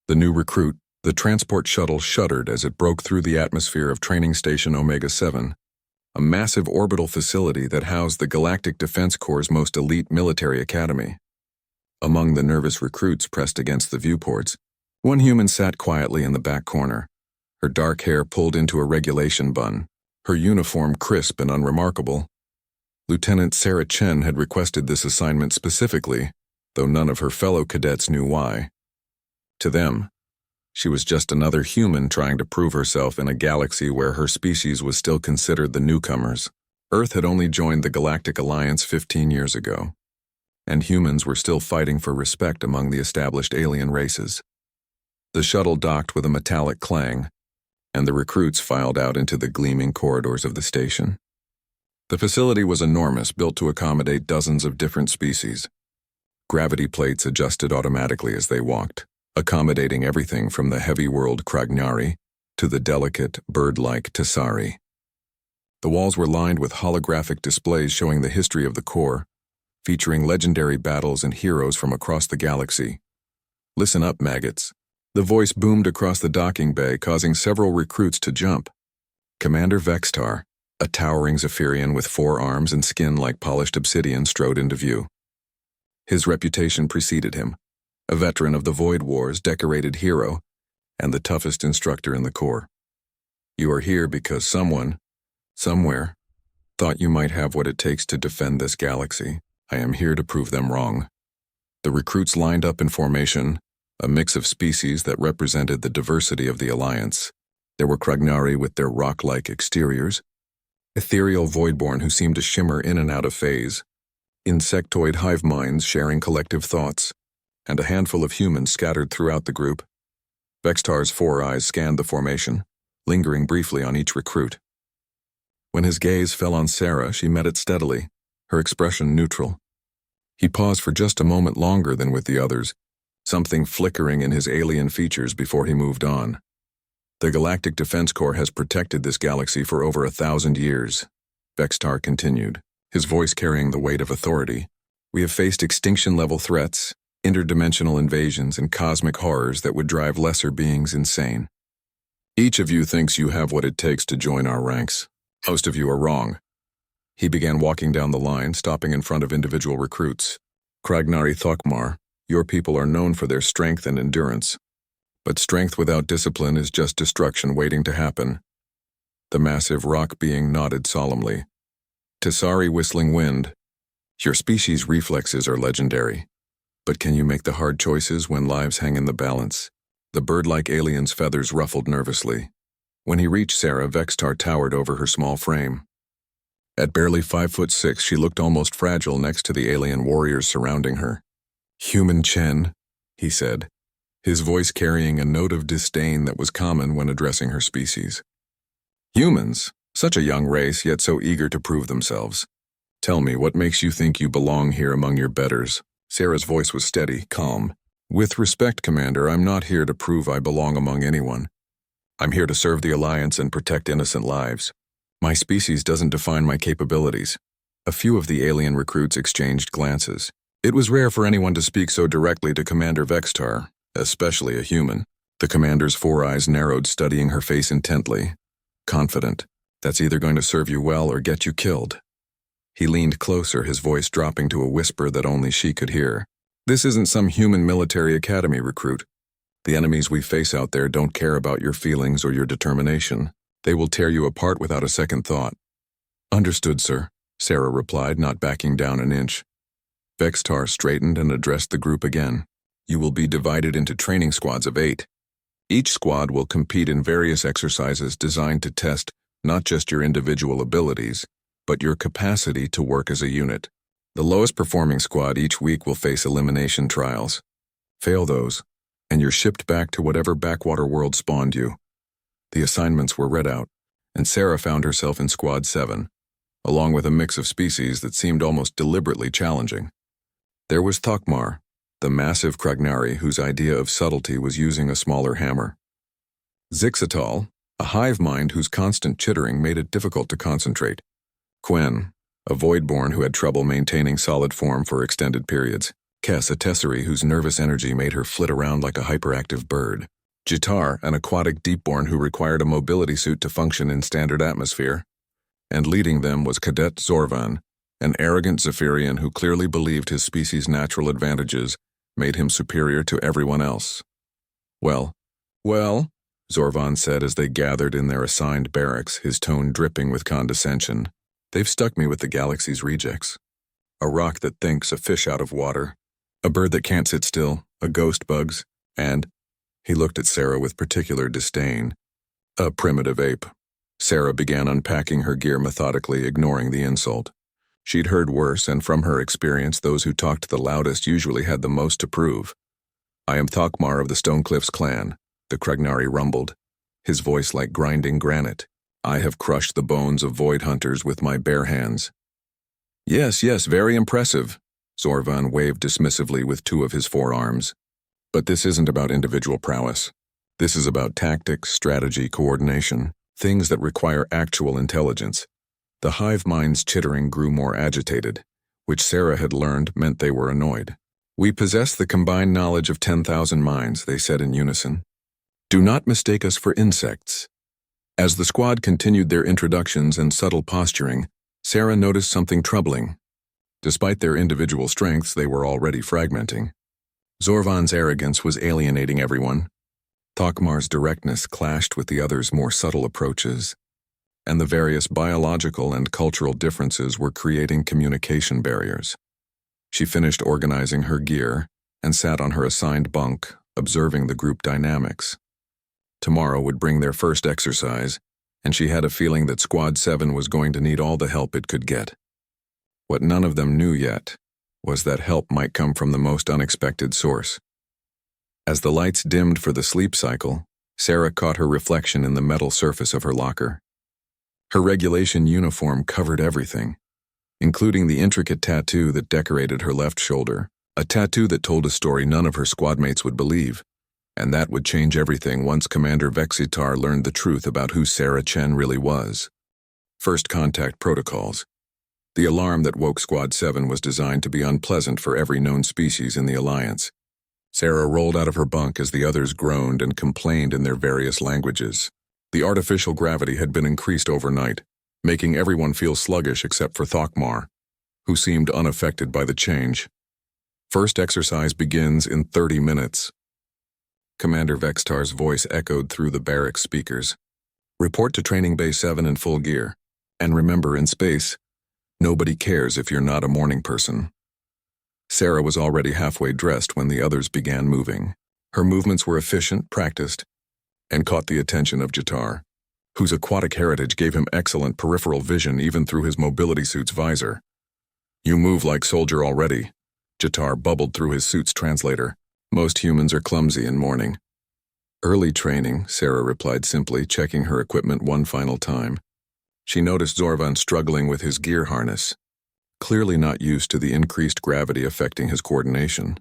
The new recruit, the transport shuttle, shuddered as it broke through the atmosphere of Training Station Omega-7, a massive orbital facility that housed the Galactic Defense Corps' most elite military academy. Among the nervous recruits pressed against the viewports, one human sat quietly in the back corner, her dark hair pulled into a regulation bun, her uniform crisp and unremarkable. Lieutenant Sarah Chen had requested this assignment specifically, though none of her fellow cadets knew why. To them, she was just another human trying to prove herself in a galaxy where her species was still considered the newcomers. Earth had only joined the Galactic Alliance 15 years ago, and humans were still fighting for respect among the established alien races. The shuttle docked with a metallic clang, and the recruits filed out into the gleaming corridors of the station. The facility was enormous, built to accommodate dozens of different species. Gravity plates adjusted automatically as they walked, accommodating everything from the heavy-world Kragnari to the delicate, bird-like Tessari. The walls were lined with holographic displays showing the history of the Corps, featuring legendary battles and heroes from across the galaxy. "Listen up, maggots." The voice boomed across the docking bay, causing several recruits to jump. Commander Vextar, a towering Zephyrian with 4 arms and skin like polished obsidian, strode into view. His reputation preceded him, a veteran of the Void Wars, decorated hero, and the toughest instructor in the Corps. "You are here because someone, somewhere, thought you might have what it takes to defend this galaxy. I am here to prove them wrong." The recruits lined up in formation, a mix of species that represented the diversity of the Alliance. There were Kragnari with their rock-like exteriors, ethereal Voidborn who seemed to shimmer in and out of phase, insectoid hive minds sharing collective thoughts, and a handful of humans scattered throughout the group. Vextar's 4 eyes scanned the formation, lingering briefly on each recruit. When his gaze fell on Sarah, she met it steadily, her expression neutral. He paused for just a moment longer than with the others, something flickering in his alien features before he moved on. "The Galactic Defense Corps has protected this galaxy for over 1,000 years," Vextar continued, his voice carrying the weight of authority. "We have faced extinction-level threats, interdimensional invasions, and cosmic horrors that would drive lesser beings insane. Each of you thinks you have what it takes to join our ranks. Most of you are wrong." He began walking down the line, stopping in front of individual recruits. "Kragnari Thokmar, your people are known for their strength and endurance. But strength without discipline is just destruction waiting to happen." The massive rock being nodded solemnly. "Tessari Whistling Wind, your species' reflexes are legendary. But can you make the hard choices when lives hang in the balance?" The bird-like alien's feathers ruffled nervously. When he reached Sarah, Vextar towered over her small frame. At barely 5'6", she looked almost fragile next to the alien warriors surrounding her. "Human Chen," he said, his voice carrying a note of disdain that was common when addressing her species. "Humans, such a young race, yet so eager to prove themselves. Tell me, what makes you think you belong here among your betters?" Sarah's voice was steady, calm. "With respect, Commander, I'm not here to prove I belong among anyone. I'm here to serve the Alliance and protect innocent lives. My species doesn't define my capabilities." A few of the alien recruits exchanged glances. It was rare for anyone to speak so directly to Commander Vextar, especially a human. The commander's 4 eyes narrowed, studying her face intently. Confident. "That's either going to serve you well or get you killed." He leaned closer, his voice dropping to a whisper that only she could hear. "This isn't some human military academy, recruit. The enemies we face out there don't care about your feelings or your determination. They will tear you apart without a second thought." "Understood, sir," Sarah replied, not backing down an inch. Vextar straightened and addressed the group again. "You will be divided into training squads of 8. Each squad will compete in various exercises designed to test not just your individual abilities, but your capacity to work as a unit. The lowest performing squad each week will face elimination trials. Fail those, and you're shipped back to whatever backwater world spawned you." The assignments were read out, and Sarah found herself in Squad 7, along with a mix of species that seemed almost deliberately challenging. There was Thokmar, the massive Kragnari whose idea of subtlety was using a smaller hammer. Zixatal, a hive mind whose constant chittering made it difficult to concentrate. Quen, a voidborn who had trouble maintaining solid form for extended periods. Kess, a tesserae whose nervous energy made her flit around like a hyperactive bird. Jitar, an aquatic deepborn who required a mobility suit to function in standard atmosphere. And leading them was Cadet Zorvan, an arrogant Zephyrian who clearly believed his species' natural advantages made him superior to everyone else. Well, Zorvan said as they gathered in their assigned barracks, his tone dripping with condescension. They've stuck me with the galaxy's rejects. A rock that thinks, a fish out of water, a bird that can't sit still, a ghost bugs, and, he looked at Sarah with particular disdain, a primitive ape. Sarah began unpacking her gear methodically, ignoring the insult. She'd heard worse, and from her experience, those who talked the loudest usually had the most to prove. I am Thokmar of the Stonecliffs clan, the Kregnari rumbled, his voice like grinding granite. I have crushed the bones of void hunters with my bare hands. Yes, very impressive, Zorvan waved dismissively with two of his forearms. But this isn't about individual prowess. This is about tactics, strategy, coordination, things that require actual intelligence. The hive mind's chittering grew more agitated, which Sarah had learned meant they were annoyed. We possess the combined knowledge of 10,000 minds, they said in unison. Do not mistake us for insects. As the squad continued their introductions and subtle posturing, Sarah noticed something troubling. Despite their individual strengths, they were already fragmenting. Zorvan's arrogance was alienating everyone. Thokmar's directness clashed with the others' more subtle approaches, and the various biological and cultural differences were creating communication barriers. She finished organizing her gear and sat on her assigned bunk, observing the group dynamics. Tomorrow would bring their first exercise, and she had a feeling that Squad 7 was going to need all the help it could get. What none of them knew yet was that help might come from the most unexpected source. As the lights dimmed for the sleep cycle, Sarah caught her reflection in the metal surface of her locker. Her regulation uniform covered everything, including the intricate tattoo that decorated her left shoulder, a tattoo that told a story none of her squadmates would believe. And that would change everything once Commander Vexitar learned the truth about who Sarah Chen really was. First contact protocols. The alarm that woke Squad 7 was designed to be unpleasant for every known species in the Alliance. Sarah rolled out of her bunk as the others groaned and complained in their various languages. The artificial gravity had been increased overnight, making everyone feel sluggish except for Thokmar, who seemed unaffected by the change. First exercise begins in 30 minutes. Commander Vextar's voice echoed through the barracks speakers. Report to Training Bay 7 in full gear. And remember, in space, nobody cares if you're not a morning person. Sarah was already halfway dressed when the others began moving. Her movements were efficient, practiced, and caught the attention of Jitar, whose aquatic heritage gave him excellent peripheral vision even through his mobility suit's visor. You move like soldier already, Jitar bubbled through his suit's translator. Most humans are clumsy in morning. Early training, Sarah replied simply, checking her equipment one final time. She noticed Zorvan struggling with his gear harness, clearly not used to the increased gravity affecting his coordination.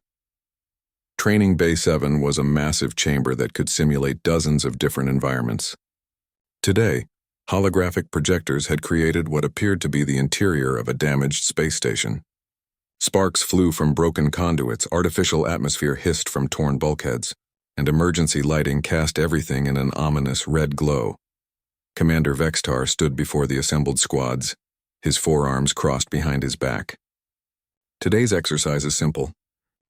Training Bay 7 was a massive chamber that could simulate dozens of different environments. Today, holographic projectors had created what appeared to be the interior of a damaged space station. Sparks flew from broken conduits, artificial atmosphere hissed from torn bulkheads, and emergency lighting cast everything in an ominous red glow. Commander Vextar stood before the assembled squads, his forearms crossed behind his back. Today's exercise is simple.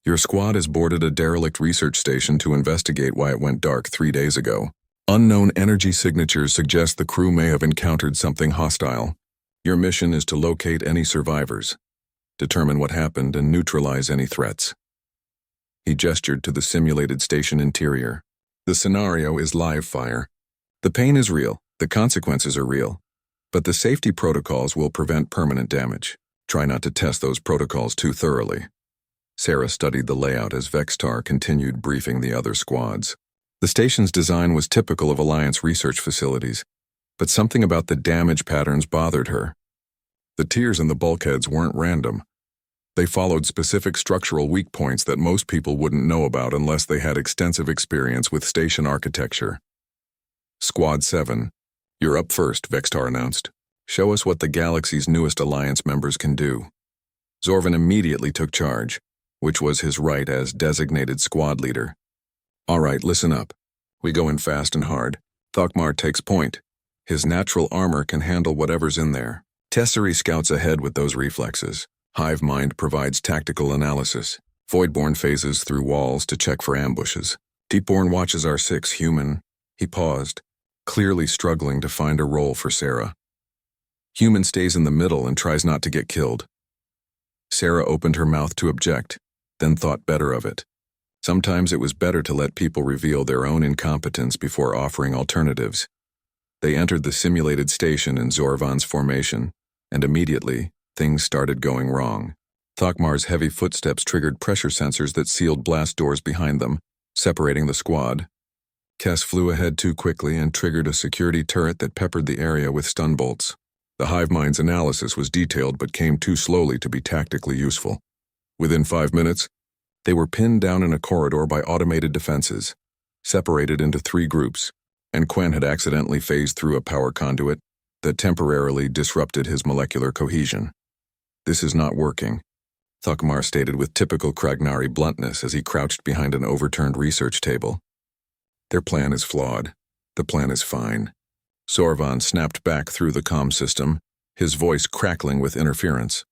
Your squad has boarded a derelict research station to investigate why it went dark 3 days ago. Unknown energy signatures suggest the crew may have encountered something hostile. Your mission is to locate any survivors, determine what happened, and neutralize any threats. He gestured to the simulated station interior. The scenario is live fire. The pain is real, the consequences are real, but the safety protocols will prevent permanent damage. Try not to test those protocols too thoroughly. Sarah studied the layout as Vextar continued briefing the other squads. The station's design was typical of Alliance research facilities, but something about the damage patterns bothered her. The tiers in the bulkheads weren't random. They followed specific structural weak points that most people wouldn't know about unless they had extensive experience with station architecture. Squad 7, you're up first, Vextar announced. Show us what the galaxy's newest Alliance members can do. Zorvan immediately took charge. which was his right as designated squad leader. All right, listen up. We go in fast and hard. Thokmar takes point. His natural armor can handle whatever's in there. Tesseri scouts ahead with those reflexes. Hive Mind provides tactical analysis. Voidborn phases through walls to check for ambushes. Deepborn watches our 6 human. He paused, clearly struggling to find a role for Sarah. Human stays in the middle and tries not to get killed. Sarah opened her mouth to object, then thought better of it. Sometimes it was better to let people reveal their own incompetence before offering alternatives. They entered the simulated station in Zorvan's formation, and immediately, things started going wrong. Thokmar's heavy footsteps triggered pressure sensors that sealed blast doors behind them, separating the squad. Kess flew ahead too quickly and triggered a security turret that peppered the area with stun bolts. The Hive Mind's analysis was detailed but came too slowly to be tactically useful. Within 5 minutes, they were pinned down in a corridor by automated defenses, separated into 3 groups, and Quen had accidentally phased through a power conduit that temporarily disrupted his molecular cohesion. This is not working, Thokmar stated with typical Kragnari bluntness as he crouched behind an overturned research table. Their plan is flawed. The plan is fine. Zorvan snapped back through the comm system, his voice crackling with interference.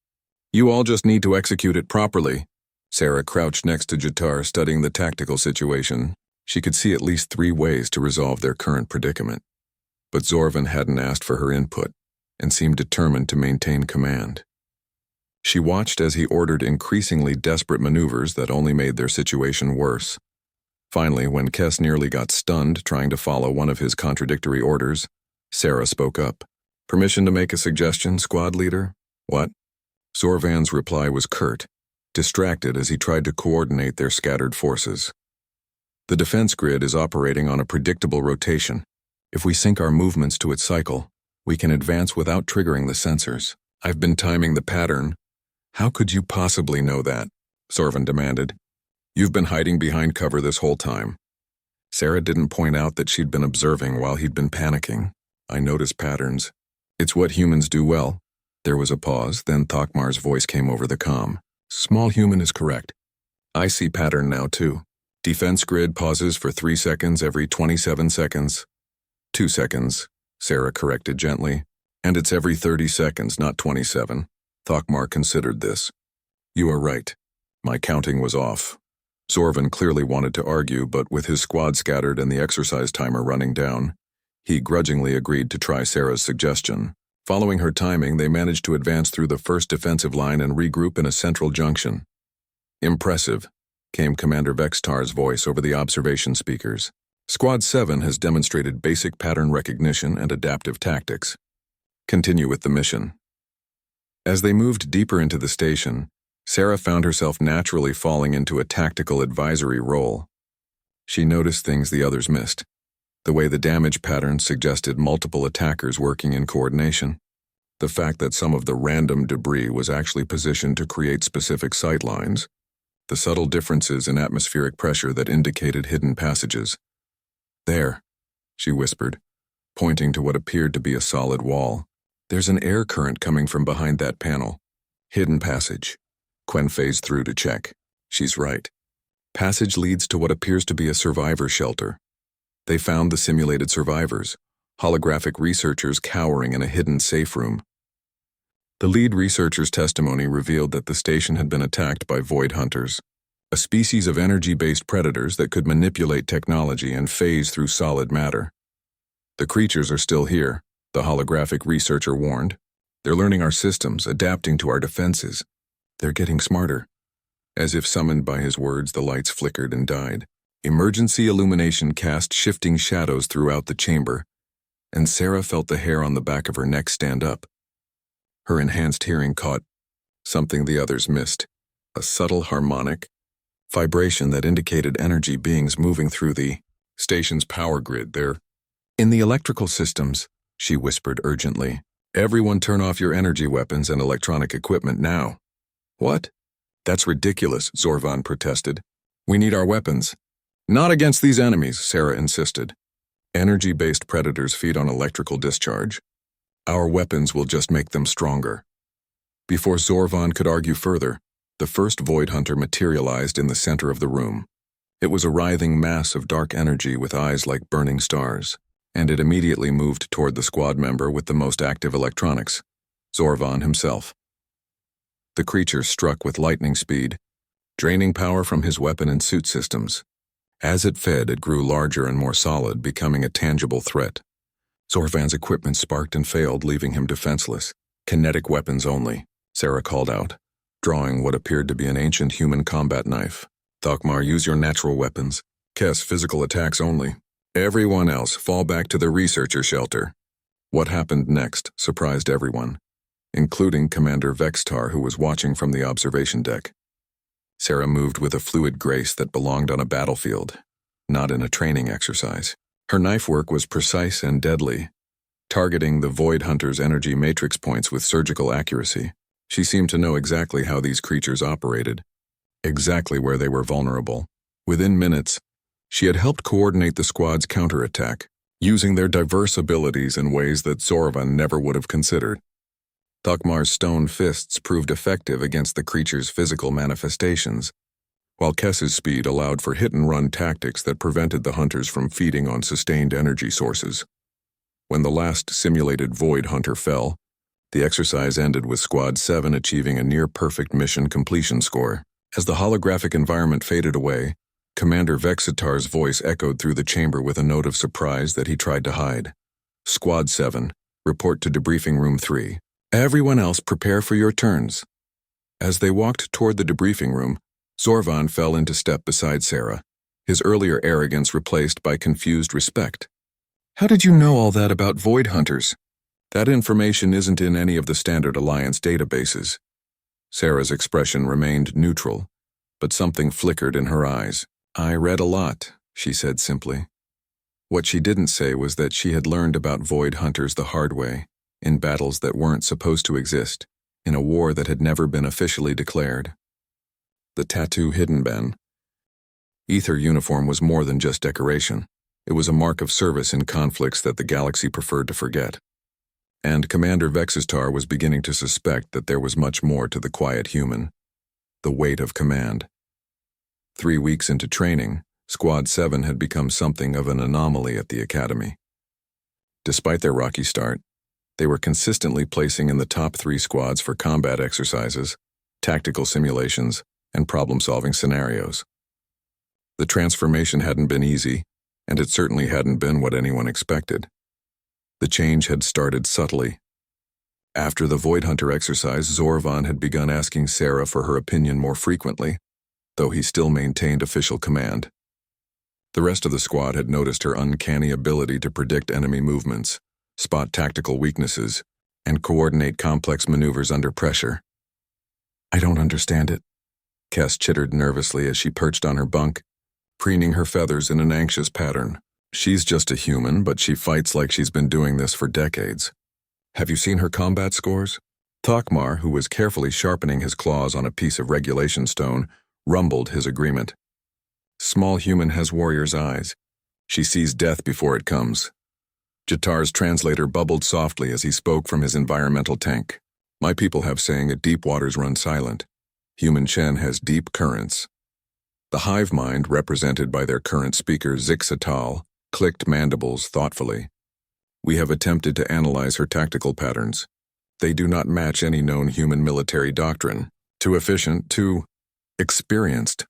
You all just need to execute it properly. Sarah crouched next to Jatar, studying the tactical situation. She could see at least 3 ways to resolve their current predicament. But Zorvan hadn't asked for her input and seemed determined to maintain command. She watched as he ordered increasingly desperate maneuvers that only made their situation worse. Finally, when Kess nearly got stunned trying to follow one of his contradictory orders, Sarah spoke up. Permission to make a suggestion, squad leader? What? Zorvan's reply was curt, distracted as he tried to coordinate their scattered forces. The defense grid is operating on a predictable rotation. If we sync our movements to its cycle, we can advance without triggering the sensors. I've been timing the pattern. How could you possibly know that? Zorvan demanded. You've been hiding behind cover this whole time. Sarah didn't point out that she'd been observing while he'd been panicking. I notice patterns. It's what humans do well. There was a pause, then Thokmar's voice came over the comm. Small human is correct. I see pattern now too. Defense grid pauses for 3 seconds every 27 seconds. 2 seconds, Sarah corrected gently. And it's every 30 seconds, not 27. Thokmar considered this. You are right. My counting was off. Zorvan clearly wanted to argue, but with his squad scattered and the exercise timer running down, he grudgingly agreed to try Sarah's suggestion. Following her timing, they managed to advance through the first defensive line and regroup in a central junction. Impressive, came Commander Vextar's voice over the observation speakers. Squad 7 has demonstrated basic pattern recognition and adaptive tactics. Continue with the mission. As they moved deeper into the station, Sarah found herself naturally falling into a tactical advisory role. She noticed things the others missed. The way the damage pattern suggested multiple attackers working in coordination. The fact that some of the random debris was actually positioned to create specific sight lines. The subtle differences in atmospheric pressure that indicated hidden passages. There, she whispered, pointing to what appeared to be a solid wall. There's an air current coming from behind that panel. Hidden passage. Quen phased through to check. She's right. Passage leads to what appears to be a survivor shelter. They found the simulated survivors, holographic researchers cowering in a hidden safe room. The lead researcher's testimony revealed that the station had been attacked by void hunters, a species of energy-based predators that could manipulate technology and phase through solid matter. The creatures are still here, the holographic researcher warned. They're learning our systems, adapting to our defenses. They're getting smarter. As if summoned by his words, the lights flickered and died. Emergency illumination cast shifting shadows throughout the chamber, and Sarah felt the hair on the back of her neck stand up. Her enhanced hearing caught something the others missed, a subtle harmonic vibration that indicated energy beings moving through the station's power grid. They're in the electrical systems, she whispered urgently. Everyone turn off your energy weapons and electronic equipment now. What? That's ridiculous, Zorvan protested. We need our weapons. Not against these enemies, Sarah insisted. Energy-based predators feed on electrical discharge. Our weapons will just make them stronger. Before Zorvan could argue further, The first Void Hunter materialized in the center of the room. It was a writhing mass of dark energy with eyes like burning stars, and it immediately moved toward the squad member with the most active electronics, Zorvan himself. The creature struck with lightning speed, draining power from his weapon and suit systems. As it fed, it grew larger and more solid, becoming a tangible threat. Zorvan's equipment sparked and failed, leaving him defenseless. Kinetic weapons only, Sarah called out, drawing what appeared to be an ancient human combat knife. Thokmar, use your natural weapons. Kes, physical attacks only. Everyone else, fall back to the researcher shelter. What happened next surprised everyone, including Commander Vextar, who was watching from the observation deck. Sarah moved with a fluid grace that belonged on a battlefield, not in a training exercise. Her knife work was precise and deadly, targeting the Void Hunter's energy matrix points with surgical accuracy. She seemed to know exactly how these creatures operated, exactly where they were vulnerable. Within minutes, she had helped coordinate the squad's counterattack, using their diverse abilities in ways that Zorvan never would have considered. Thokmar's stone fists proved effective against the creature's physical manifestations, while Kes's speed allowed for hit-and-run tactics that prevented the hunters from feeding on sustained energy sources. When the last simulated Void Hunter fell, the exercise ended with Squad 7 achieving a near-perfect mission completion score. As the holographic environment faded away, Commander Vexitar's voice echoed through the chamber with a note of surprise that he tried to hide. Squad 7, report to debriefing room 3. Everyone else prepare for your turns. As they walked toward the debriefing room, Zorvan fell into step beside Sarah, his earlier arrogance replaced by confused respect. How did you know all that about Void Hunters? That information isn't in any of the Standard Alliance databases. Sarah's expression remained neutral, but something flickered in her eyes. I read a lot, she said simply. What she didn't say was that she had learned about Void Hunters the hard way, in battles that weren't supposed to exist, in a war that had never been officially declared. The tattoo hidden Ben. Ether uniform was more than just decoration. It was a mark of service in conflicts that the galaxy preferred to forget. And Commander Vexistar was beginning to suspect that there was much more to the quiet human. The weight of command. 3 weeks into training, Squad 7 had become something of an anomaly at the Academy. Despite their rocky start, they were consistently placing in the top 3 squads for combat exercises, tactical simulations, and problem-solving scenarios. The transformation hadn't been easy, and it certainly hadn't been what anyone expected. The change had started subtly. After the Void Hunter exercise, Zorvan had begun asking Sarah for her opinion more frequently, though he still maintained official command. The rest of the squad had noticed her uncanny ability to predict enemy movements, spot tactical weaknesses, and coordinate complex maneuvers under pressure. I don't understand it, Kes chittered nervously as she perched on her bunk, preening her feathers in an anxious pattern. She's just a human, but she fights like she's been doing this for decades. Have you seen her combat scores? Thokmar, who was carefully sharpening his claws on a piece of regulation stone, rumbled his agreement. Small human has warrior's eyes. She sees death before it comes. Jatar's translator bubbled softly as he spoke from his environmental tank. My people have saying that deep waters run silent. Human Shen has deep currents. The hive mind, represented by their current speaker Zixatal, clicked mandibles thoughtfully. We have attempted to analyze her tactical patterns. They do not match any known human military doctrine. Too efficient, too experienced.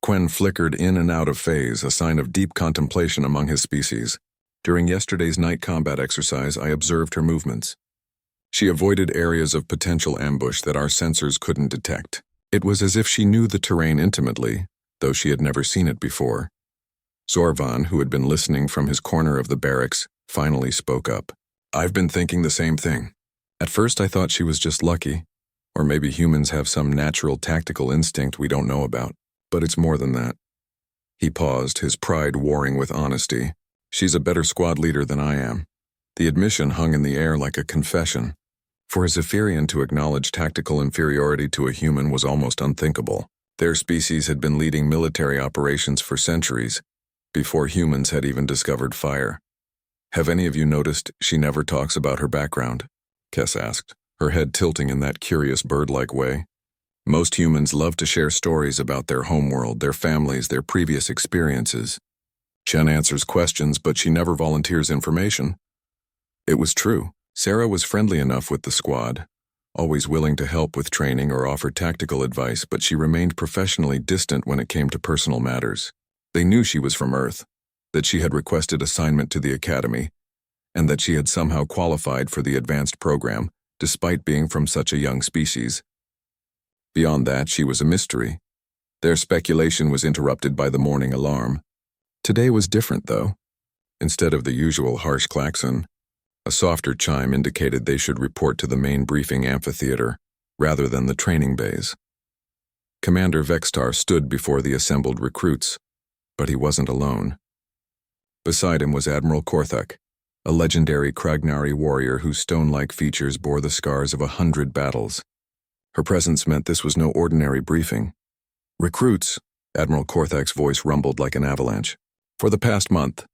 Quen flickered in and out of phase, a sign of deep contemplation among his species. During yesterday's night combat exercise, I observed her movements. She avoided areas of potential ambush that our sensors couldn't detect. It was as if she knew the terrain intimately, though she had never seen it before. Zorvan, who had been listening from his corner of the barracks, finally spoke up. I've been thinking the same thing. At first I thought she was just lucky, or maybe humans have some natural tactical instinct we don't know about. But it's more than that. He paused, his pride warring with honesty. She's a better squad leader than I am. The admission hung in the air like a confession. For a Zephyrian to acknowledge tactical inferiority to a human was almost unthinkable. Their species had been leading military operations for centuries, before humans had even discovered fire. Have any of you noticed she never talks about her background? Kes asked, her head tilting in that curious bird-like way. Most humans love to share stories about their homeworld, their families, their previous experiences. Chen answers questions, but she never volunteers information. It was true. Sarah was friendly enough with the squad, always willing to help with training or offer tactical advice, but she remained professionally distant when it came to personal matters. They knew she was from Earth, that she had requested assignment to the academy, and that she had somehow qualified for the advanced program, despite being from such a young species. Beyond that, she was a mystery. Their speculation was interrupted by the morning alarm. Today was different, though. Instead of the usual harsh klaxon, a softer chime indicated they should report to the main briefing amphitheater, rather than the training bays. Commander Vextar stood before the assembled recruits, but he wasn't alone. Beside him was Admiral Korthak, a legendary Kragnari warrior whose stone-like features bore the scars of 100 battles. Her presence meant this was no ordinary briefing. "Recruits," Admiral Korthak's voice rumbled like an avalanche. "For the past month,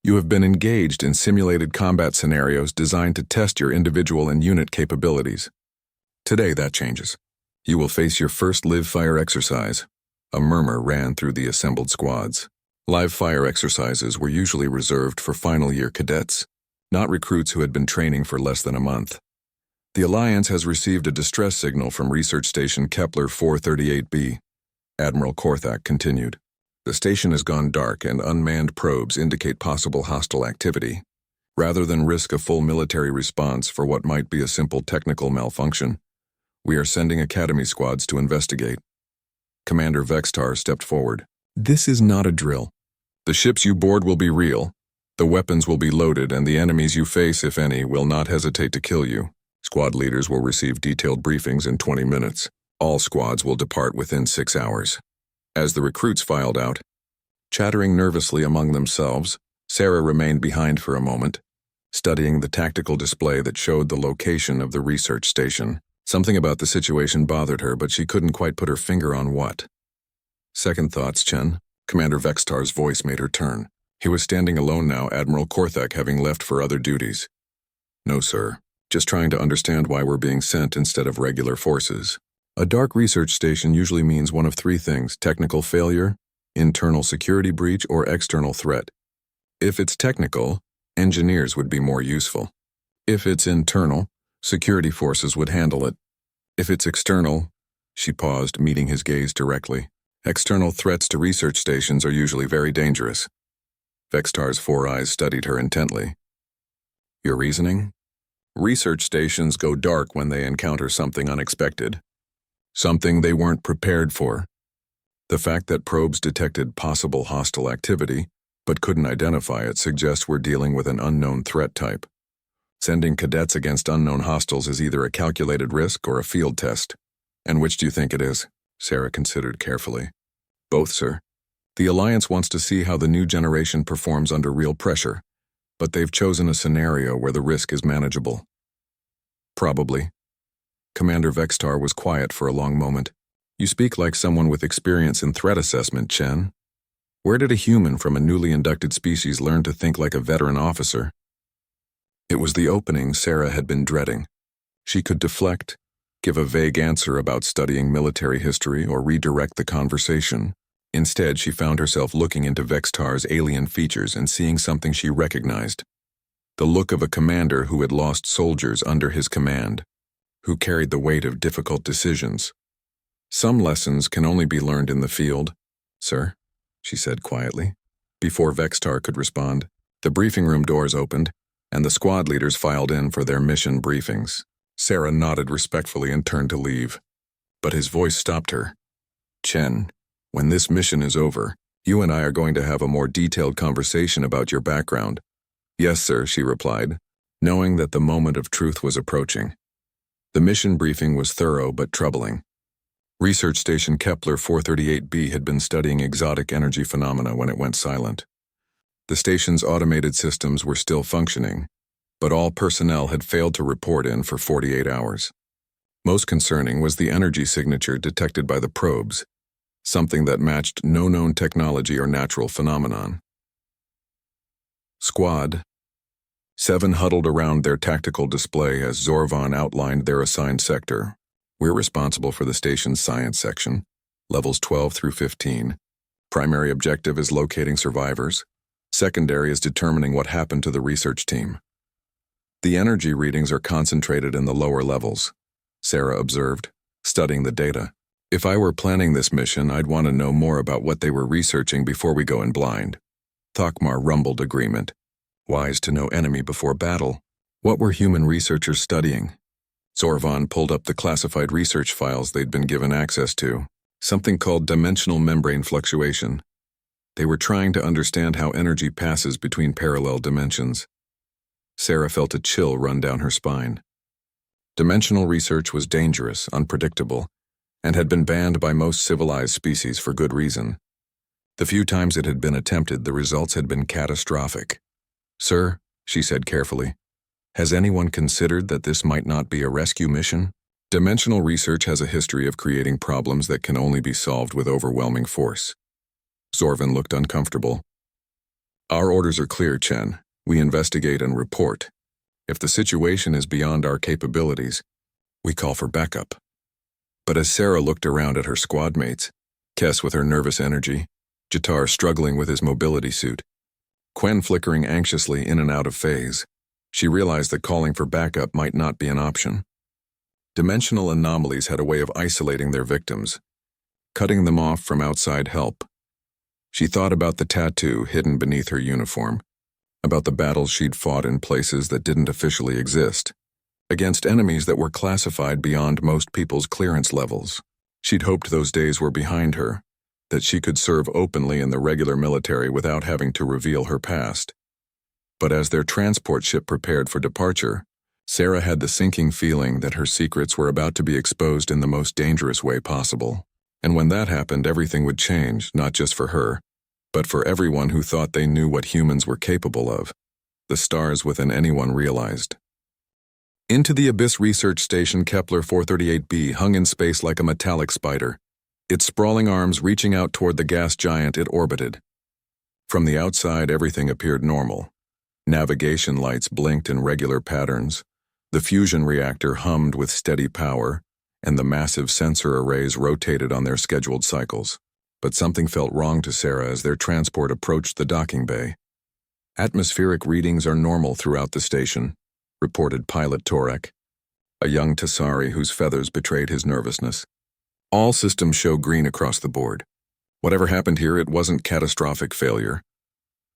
you have been engaged in simulated combat scenarios designed to test your individual and unit capabilities. Today that changes. You will face your first live-fire exercise." A murmur ran through the assembled squads. Live-fire exercises were usually reserved for final-year cadets, not recruits who had been training for less than a month. "The Alliance has received a distress signal from Research Station Kepler 438b, Admiral Korthak continued. "The station has gone dark and unmanned probes indicate possible hostile activity. Rather than risk a full military response for what might be a simple technical malfunction, we are sending Academy squads to investigate." Commander Vextar stepped forward. "This is not a drill. The ships you board will be real. The weapons will be loaded, and the enemies you face, if any, will not hesitate to kill you. Squad leaders will receive detailed briefings in 20 minutes. All squads will depart within 6 hours." As the recruits filed out, chattering nervously among themselves, Sarah remained behind for a moment, studying the tactical display that showed the location of the research station. Something about the situation bothered her, but she couldn't quite put her finger on what. "Second thoughts, Chen." Commander Vextar's voice made her turn. He was standing alone now, Admiral Korthak having left for other duties. "No, sir. Just trying to understand why we're being sent instead of regular forces. A dark research station usually means one of 3 things: technical failure, internal security breach, or external threat. If it's technical, engineers would be more useful. If it's internal, security forces would handle it. If it's external," she paused, meeting his gaze directly, "external threats to research stations are usually very dangerous." Vextar's 4 eyes studied her intently. "Your reasoning?" "Research stations go dark when they encounter something unexpected. Something they weren't prepared for. The fact that probes detected possible hostile activity, but couldn't identify it, suggests we're dealing with an unknown threat type. Sending cadets against unknown hostiles is either a calculated risk or a field test. And which do you think it is?" Sarah considered carefully. "Both, sir. The Alliance wants to see how the new generation performs under real pressure, but they've chosen a scenario where the risk is manageable." "Probably." Commander Vextar was quiet for a long moment. "You speak like someone with experience in threat assessment, Chen. Where did a human from a newly inducted species learn to think like a veteran officer?" It was the opening Sarah had been dreading. She could deflect, give a vague answer about studying military history, or redirect the conversation. Instead, she found herself looking into Vextar's alien features and seeing something she recognized. The look of a commander who had lost soldiers under his command, who carried the weight of difficult decisions. "Some lessons can only be learned in the field, sir," she said quietly. Before Vextar could respond, the briefing room doors opened, and the squad leaders filed in for their mission briefings. Sarah nodded respectfully and turned to leave, but his voice stopped her. "Chen, when this mission is over, you and I are going to have a more detailed conversation about your background." "Yes, sir," she replied, knowing that the moment of truth was approaching. The mission briefing was thorough but troubling. Research Station Kepler 438b had been studying exotic energy phenomena when it went silent. The station's automated systems were still functioning, but all personnel had failed to report in for 48 hours. Most concerning was the energy signature detected by the probes, something that matched no known technology or natural phenomenon. Squad 7 huddled around their tactical display as Zorvan outlined their assigned sector. We're responsible for the station's science section, levels 12 through 15. Primary objective is locating survivors. Secondary is determining what happened to the research team. The energy readings are concentrated in the lower levels, Sarah observed, studying the data. If I were planning this mission, I'd want to know more about what they were researching before we go in blind. Thakmar rumbled agreement. Wise to know enemy before battle. What were human researchers studying? Zorvan pulled up the classified research files they'd been given access to, something called dimensional membrane fluctuation. They were trying to understand how energy passes between parallel dimensions. Sarah felt a chill run down her spine. Dimensional research was dangerous, unpredictable, and had been banned by most civilized species for good reason. The few times it had been attempted, the results had been catastrophic. "Sir," she said carefully, "has anyone considered that this might not be a rescue mission? Dimensional research has a history of creating problems that can only be solved with overwhelming force." Zorvan looked uncomfortable. "Our orders are clear, Chen. We investigate and report. If the situation is beyond our capabilities, we call for backup." But as Sarah looked around at her squad mates, Kess with her nervous energy, Jatar struggling with his mobility suit, Quen flickering anxiously in and out of phase, she realized that calling for backup might not be an option. Dimensional anomalies had a way of isolating their victims, cutting them off from outside help. She thought about the tattoo hidden beneath her uniform, about the battles she'd fought in places that didn't officially exist, against enemies that were classified beyond most people's clearance levels. She'd hoped those days were behind her, that she could serve openly in the regular military without having to reveal her past. But as their transport ship prepared for departure, Sarah had the sinking feeling that her secrets were about to be exposed in the most dangerous way possible. And when that happened, everything would change, not just for her, but for everyone who thought they knew what humans were capable of. The stars within anyone realized. Into the Abyss Research Station Kepler 438b hung in space like a metallic spider, its sprawling arms reaching out toward the gas giant it orbited. From the outside, everything appeared normal. Navigation lights blinked in regular patterns, the fusion reactor hummed with steady power, and the massive sensor arrays rotated on their scheduled cycles. But something felt wrong to Sarah as their transport approached the docking bay. "Atmospheric readings are normal throughout the station," reported Pilot Torek, a young Tassari whose feathers betrayed his nervousness. "All systems show green across the board. Whatever happened here, it wasn't catastrophic failure."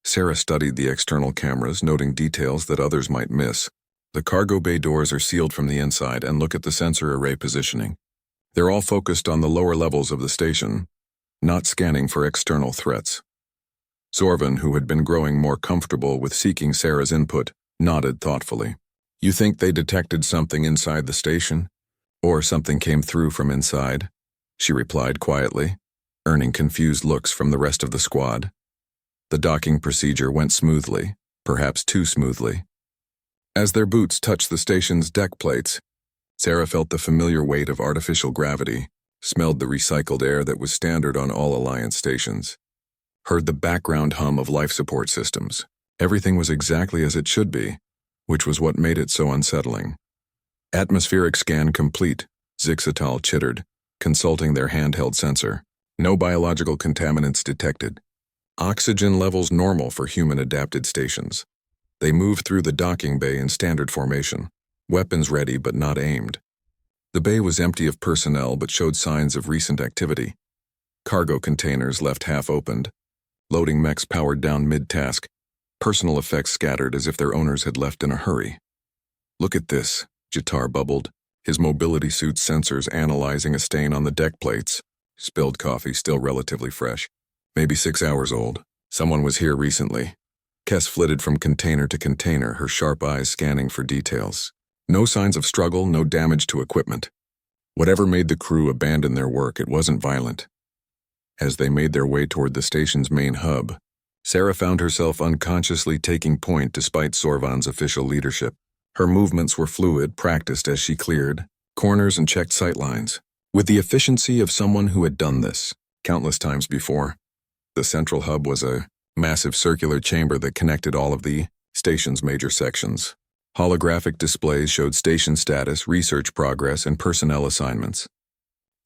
Sarah studied the external cameras, noting details that others might miss. The cargo bay doors are sealed from the inside, and look at the sensor array positioning. They're all focused on the lower levels of the station, not scanning for external threats. Zorvan, who had been growing more comfortable with seeking Sarah's input, nodded thoughtfully. "You think they detected something inside the station? Or something came through from inside?" she replied quietly, earning confused looks from the rest of the squad. The docking procedure went smoothly, perhaps too smoothly. As their boots touched the station's deck plates, Sarah felt the familiar weight of artificial gravity, smelled the recycled air that was standard on all Alliance stations, heard the background hum of life support systems. Everything was exactly as it should be, which was what made it so unsettling. "Atmospheric scan complete," Zixatal chittered, consulting their handheld sensor. "No biological contaminants detected. Oxygen levels normal for human-adapted stations." They moved through the docking bay in standard formation, weapons ready but not aimed. The bay was empty of personnel but showed signs of recent activity. Cargo containers left half opened, loading mechs powered down mid-task, personal effects scattered as if their owners had left in a hurry. "Look at this," Jatar bubbled, his mobility suit sensors analyzing a stain on the deck plates. Spilled coffee still relatively fresh, maybe 6 hours old. Someone was here recently. Kess flitted from container to container, her sharp eyes scanning for details. No signs of struggle, no damage to equipment. Whatever made the crew abandon their work, it wasn't violent. As they made their way toward the station's main hub, Sarah found herself unconsciously taking point despite Zorvan's official leadership. Her movements were fluid, practiced as she cleared corners and checked sightlines, with the efficiency of someone who had done this countless times before. The central hub was a massive circular chamber that connected all of the station's major sections. Holographic displays showed station status, research progress, and personnel assignments.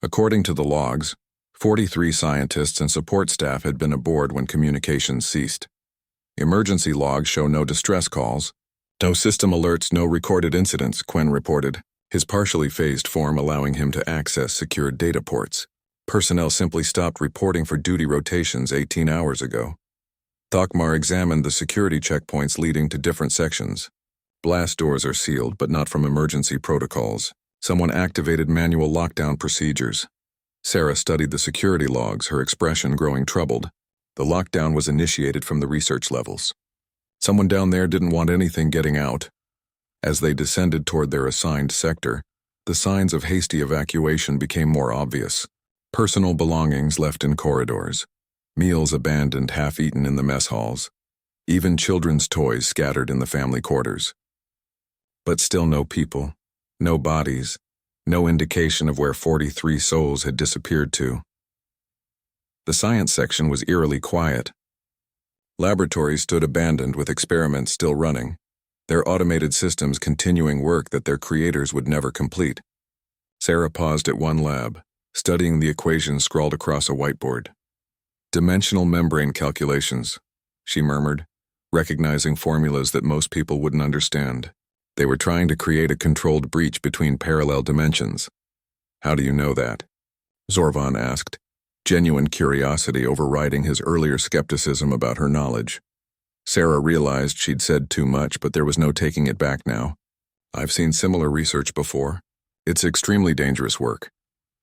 According to the logs, 43 scientists and support staff had been aboard when communications ceased. Emergency logs show no distress calls. No system alerts, no recorded incidents, Quinn reported, his partially phased form allowing him to access secured data ports. Personnel simply stopped reporting for duty rotations 18 hours ago. Thokmar examined the security checkpoints leading to different sections. Blast doors are sealed, but not from emergency protocols. Someone activated manual lockdown procedures. Sarah studied the security logs, her expression growing troubled. The lockdown was initiated from the research levels. Someone down there didn't want anything getting out. As they descended toward their assigned sector, the signs of hasty evacuation became more obvious. Personal belongings left in corridors. Meals abandoned, half-eaten in the mess halls. Even children's toys scattered in the family quarters. But still no people, no bodies, no indication of where 43 souls had disappeared to. The science section was eerily quiet. Laboratories stood abandoned with experiments still running, their automated systems continuing work that their creators would never complete. Sarah paused at one lab, studying the equations scrawled across a whiteboard. Dimensional membrane calculations, she murmured, recognizing formulas that most people wouldn't understand. They were trying to create a controlled breach between parallel dimensions. How do you know that? Zorvan asked, genuine curiosity overriding his earlier skepticism about her knowledge. Sarah realized she'd said too much, but there was no taking it back now. I've seen similar research before. It's extremely dangerous work.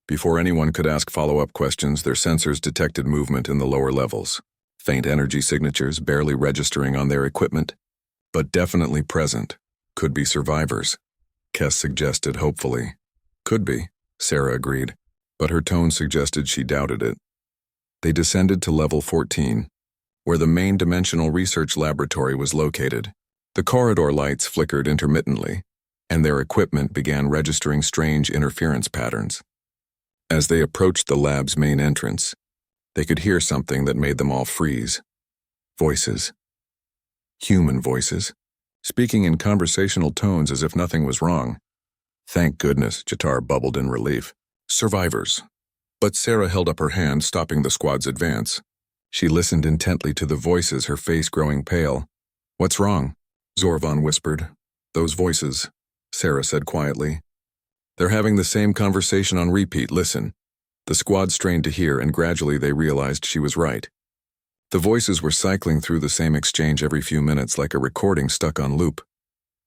Before anyone could ask follow-up questions, their sensors detected movement in the lower levels. Faint energy signatures barely registering on their equipment, but definitely present. Could be survivors, Kess suggested hopefully. Could be, Sarah agreed, but her tone suggested she doubted it. They descended to level 14, where the main dimensional research laboratory was located. The corridor lights flickered intermittently, and their equipment began registering strange interference patterns. As they approached the lab's main entrance, they could hear something that made them all freeze. Voices. Human voices. Speaking in conversational tones as if nothing was wrong. Thank goodness, Jatar bubbled in relief. Survivors. But Sarah held up her hand, stopping the squad's advance. She listened intently to the voices, her face growing pale. What's wrong? Zorvan whispered. Those voices, Sarah said quietly. They're having the same conversation on repeat, listen. The squad strained to hear, and gradually they realized she was right. The voices were cycling through the same exchange every few minutes like a recording stuck on loop.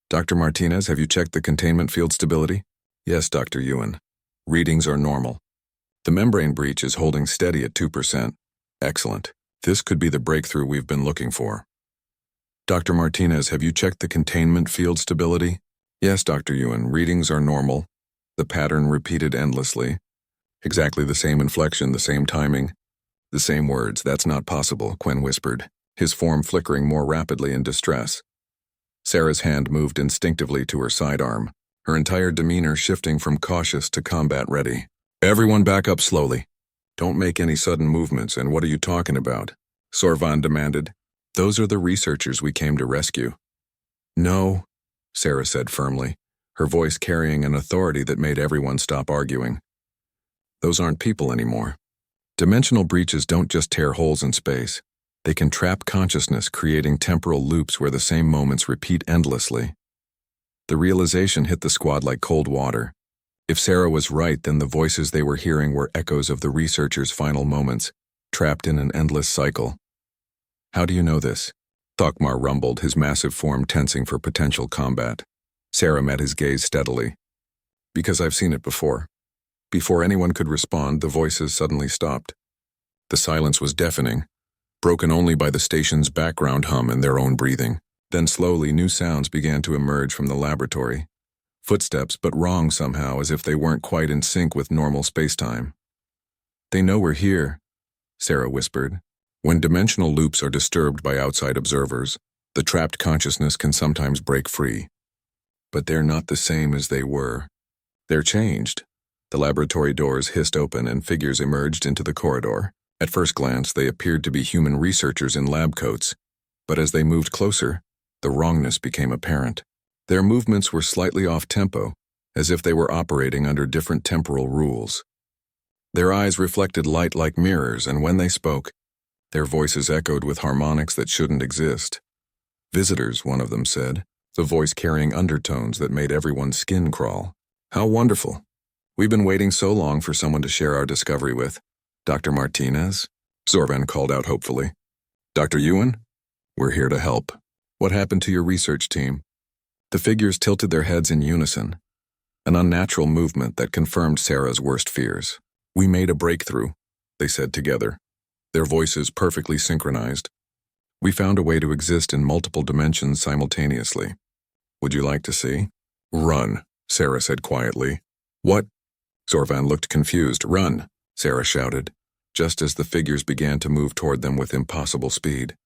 Dr. Martinez, have you checked the containment field stability? Yes, Dr. Ewan. Readings are normal. The membrane breach is holding steady at 2%. Excellent. This could be the breakthrough we've been looking for. Dr. Martinez, have you checked the containment field stability? Yes, Dr. Ewan. Readings are normal. The pattern repeated endlessly. Exactly the same inflection, the same timing. The same words. That's not possible, Quinn whispered, his form flickering more rapidly in distress. Sarah's hand moved instinctively to her sidearm, her entire demeanor shifting from cautious to combat-ready. Everyone back up slowly. Don't make any sudden movements, and what are you talking about? Zorvan demanded. Those are the researchers we came to rescue. No, Sarah said firmly, her voice carrying an authority that made everyone stop arguing. Those aren't people anymore. Dimensional breaches don't just tear holes in space. They can trap consciousness, creating temporal loops where the same moments repeat endlessly. The realization hit the squad like cold water. If Sarah was right, then the voices they were hearing were echoes of the researchers' final moments, trapped in an endless cycle. How do you know this? Thokmar rumbled, his massive form tensing for potential combat. Sarah met his gaze steadily. Because I've seen it before. Before anyone could respond, the voices suddenly stopped. The silence was deafening, broken only by the station's background hum and their own breathing. Then slowly new sounds began to emerge from the laboratory. Footsteps, but wrong somehow, as if they weren't quite in sync with normal spacetime. They know we're here, Sarah whispered. When dimensional loops are disturbed by outside observers, the trapped consciousness can sometimes break free. But they're not the same as they were. They're changed. The laboratory doors hissed open and figures emerged into the corridor. At first glance, they appeared to be human researchers in lab coats, but as they moved closer, the wrongness became apparent. Their movements were slightly off-tempo, as if they were operating under different temporal rules. Their eyes reflected light like mirrors, and when they spoke, their voices echoed with harmonics that shouldn't exist. "Visitors," one of them said, the voice carrying undertones that made everyone's skin crawl. "How wonderful. We've been waiting so long for someone to share our discovery with." "Dr. Martinez?" Zorvan called out hopefully. "Dr. Ewan? We're here to help. What happened to your research team?" The figures tilted their heads in unison, an unnatural movement that confirmed Sarah's worst fears. "We made a breakthrough," they said together, their voices perfectly synchronized. "We found a way to exist in multiple dimensions simultaneously. Would you like to see?" "Run," Sarah said quietly. "What?" Zorvan looked confused. "Run," Sarah shouted, just as the figures began to move toward them with impossible speed.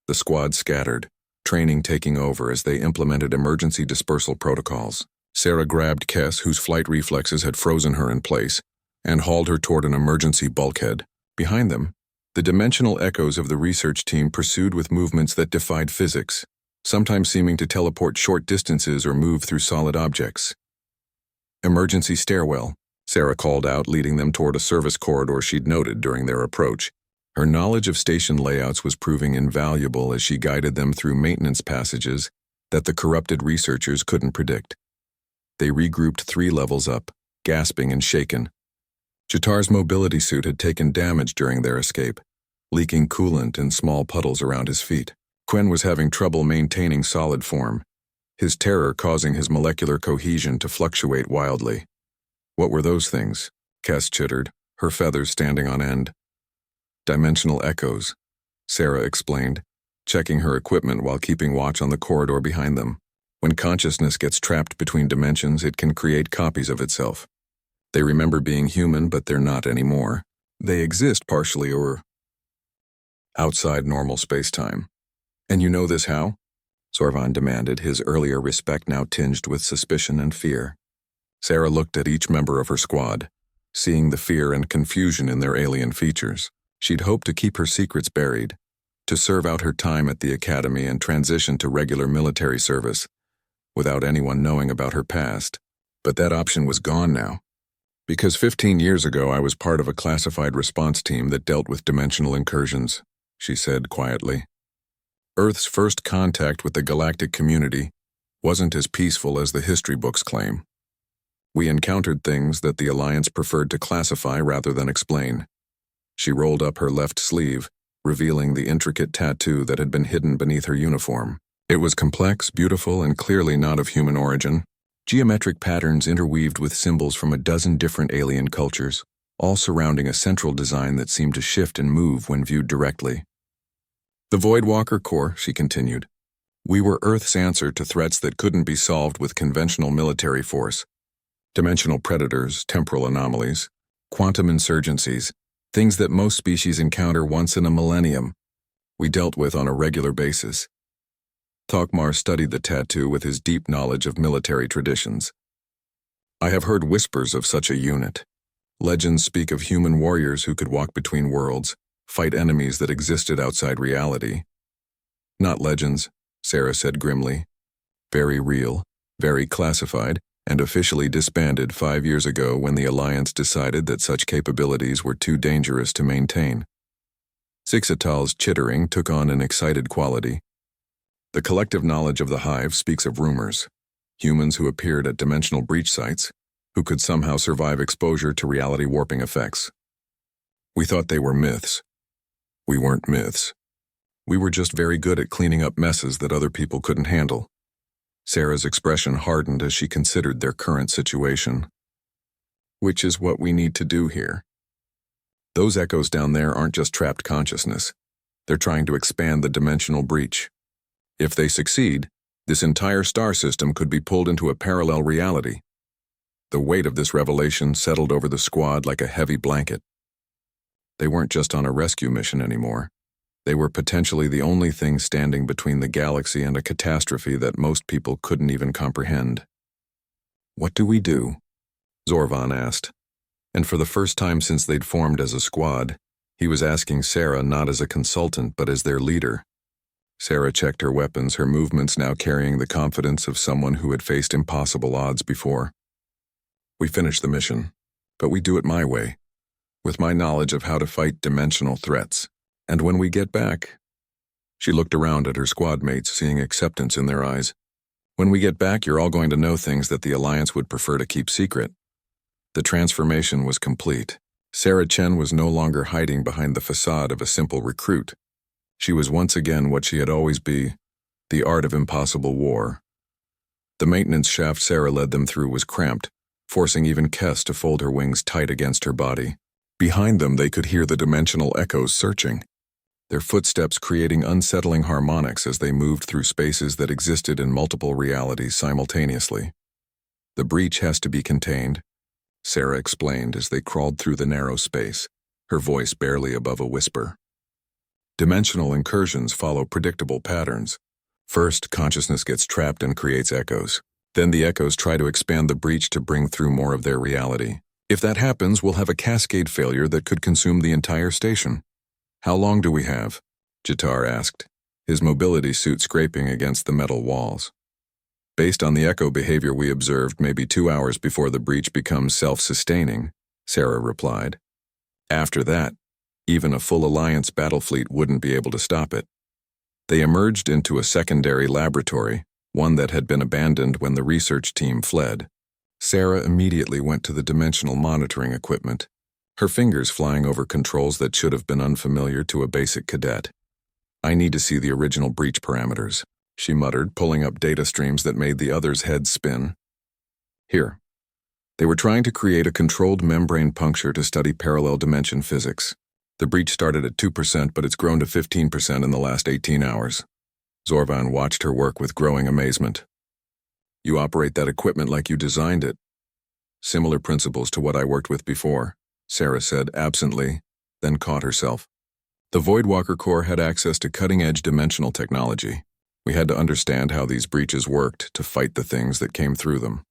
The squad scattered, training taking over as they implemented emergency dispersal protocols. Sarah grabbed Kess, whose flight reflexes had frozen her in place, and hauled her toward an emergency bulkhead. Behind them, the dimensional echoes of the research team pursued with movements that defied physics, sometimes seeming to teleport short distances or move through solid objects. "Emergency stairwell," Sarah called out, leading them toward a service corridor she'd noted during their approach. Her knowledge of station layouts was proving invaluable as she guided them through maintenance passages that the corrupted researchers couldn't predict. They regrouped 3 levels up, gasping and shaken. Jatar's mobility suit had taken damage during their escape, leaking coolant in small puddles around his feet. Quinn was having trouble maintaining solid form, his terror causing his molecular cohesion to fluctuate wildly. "What were those things?" Kess chittered, her feathers standing on end. "Dimensional echoes," Sarah explained, checking her equipment while keeping watch on the corridor behind them. "When consciousness gets trapped between dimensions, it can create copies of itself. They remember being human, but they're not anymore. They exist partially or outside normal space-time." "And you know this how?" Zorvan demanded, his earlier respect now tinged with suspicion and fear. Sarah looked at each member of her squad, seeing the fear and confusion in their alien features. She'd hoped to keep her secrets buried, to serve out her time at the academy and transition to regular military service, without anyone knowing about her past. But that option was gone now. "Because 15 years ago I was part of a classified response team that dealt with dimensional incursions," she said quietly. "Earth's first contact with the galactic community wasn't as peaceful as the history books claim. We encountered things that the Alliance preferred to classify rather than explain." She rolled up her left sleeve, revealing the intricate tattoo that had been hidden beneath her uniform. It was complex, beautiful, and clearly not of human origin. Geometric patterns interweaved with symbols from a dozen different alien cultures, all surrounding a central design that seemed to shift and move when viewed directly. "The Voidwalker Corps," she continued. "We were Earth's answer to threats that couldn't be solved with conventional military force. Dimensional predators, temporal anomalies, quantum insurgencies, things that most species encounter once in a millennium, we dealt with on a regular basis." Thokmar studied the tattoo with his deep knowledge of military traditions. "I have heard whispers of such a unit. Legends speak of human warriors who could walk between worlds, fight enemies that existed outside reality." "Not legends," Sarah said grimly. "Very real, very classified, and officially disbanded 5 years ago when the Alliance decided that such capabilities were too dangerous to maintain." Zixatal's chittering took on an excited quality. "The collective knowledge of the Hive speaks of rumors. Humans who appeared at dimensional breach sites, who could somehow survive exposure to reality warping effects. We thought they were myths. We weren't myths. We were just very good at cleaning up messes that other people couldn't handle." Sarah's expression hardened as she considered their current situation. "Which is what we need to do here. Those echoes down there aren't just trapped consciousness. They're trying to expand the dimensional breach. If they succeed, this entire star system could be pulled into a parallel reality." The weight of this revelation settled over the squad like a heavy blanket. They weren't just on a rescue mission anymore. They were potentially the only thing standing between the galaxy and a catastrophe that most people couldn't even comprehend. "What do we do?" Zorvan asked. And for the first time since they'd formed as a squad, he was asking Sarah not as a consultant but as their leader. Sarah checked her weapons, her movements now carrying the confidence of someone who had faced impossible odds before. We finish the mission, but we do it my way, with my knowledge of how to fight dimensional threats. And when we get back, she looked around at her squad mates, seeing acceptance in their eyes. When we get back, you're all going to know things that the Alliance would prefer to keep secret. The transformation was complete. Sarah Chen was no longer hiding behind the facade of a simple recruit. She was once again what she had always been, the art of impossible war. The maintenance shaft Sarah led them through was cramped, forcing even Kess to fold her wings tight against her body. Behind them, they could hear the dimensional echoes searching, their footsteps creating unsettling harmonics as they moved through spaces that existed in multiple realities simultaneously. The breach has to be contained, Sarah explained as they crawled through the narrow space, her voice barely above a whisper. Dimensional incursions follow predictable patterns. First, consciousness gets trapped and creates echoes. Then the echoes try to expand the breach to bring through more of their reality. If that happens, we'll have a cascade failure that could consume the entire station. How long do we have? Jitar asked, his mobility suit scraping against the metal walls. Based on the echo behavior we observed, maybe 2 hours before the breach becomes self-sustaining, Sarah replied. After that, even a full Alliance battle fleet wouldn't be able to stop it. They emerged into a secondary laboratory, one that had been abandoned when the research team fled. Sarah immediately went to the dimensional monitoring equipment, her fingers flying over controls that should have been unfamiliar to a basic cadet. I need to see the original breach parameters, she muttered, pulling up data streams that made the others' heads spin. Here. They were trying to create a controlled membrane puncture to study parallel dimension physics. The breach started at 2%, but it's grown to 15% in the last 18 hours. Zorvan watched her work with growing amazement. You operate that equipment like you designed it. Similar principles to what I worked with before, Sarah said absently, then caught herself. The Voidwalker Core had access to cutting-edge dimensional technology. We had to understand how these breaches worked to fight the things that came through them.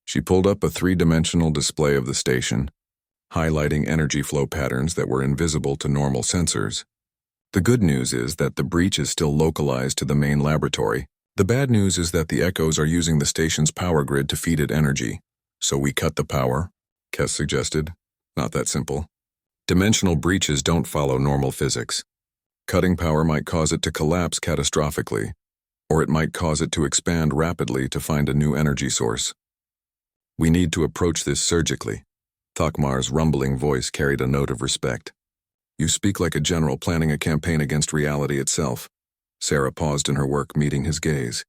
She pulled up a 3-dimensional display of the station, highlighting energy flow patterns that were invisible to normal sensors. The good news is that the breach is still localized to the main laboratory. The bad news is that the echoes are using the station's power grid to feed it energy. So we cut the power, Kess suggested. Not that simple. Dimensional breaches don't follow normal physics. Cutting power might cause it to collapse catastrophically, or it might cause it to expand rapidly to find a new energy source. We need to approach this surgically. Thakmar's rumbling voice carried a note of respect. You speak like a general planning a campaign against reality itself. Sarah paused in her work, meeting his gaze.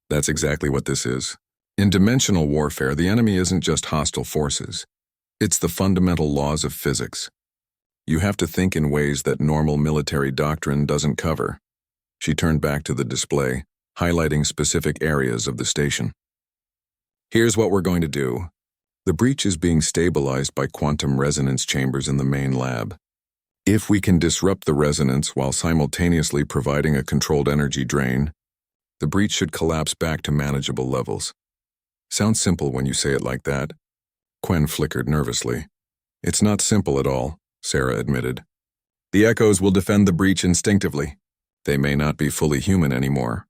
That's exactly what this is. In dimensional warfare, the enemy isn't just hostile forces. It's the fundamental laws of physics. You have to think in ways that normal military doctrine doesn't cover. She turned back to the display, highlighting specific areas of the station. Here's what we're going to do. The breach is being stabilized by quantum resonance chambers in the main lab. If we can disrupt the resonance while simultaneously providing a controlled energy drain, the breach should collapse back to manageable levels. Sounds simple when you say it like that. Quen flickered nervously. It's not simple at all, Sarah admitted. The echoes will defend the breach instinctively. They may not be fully human anymore,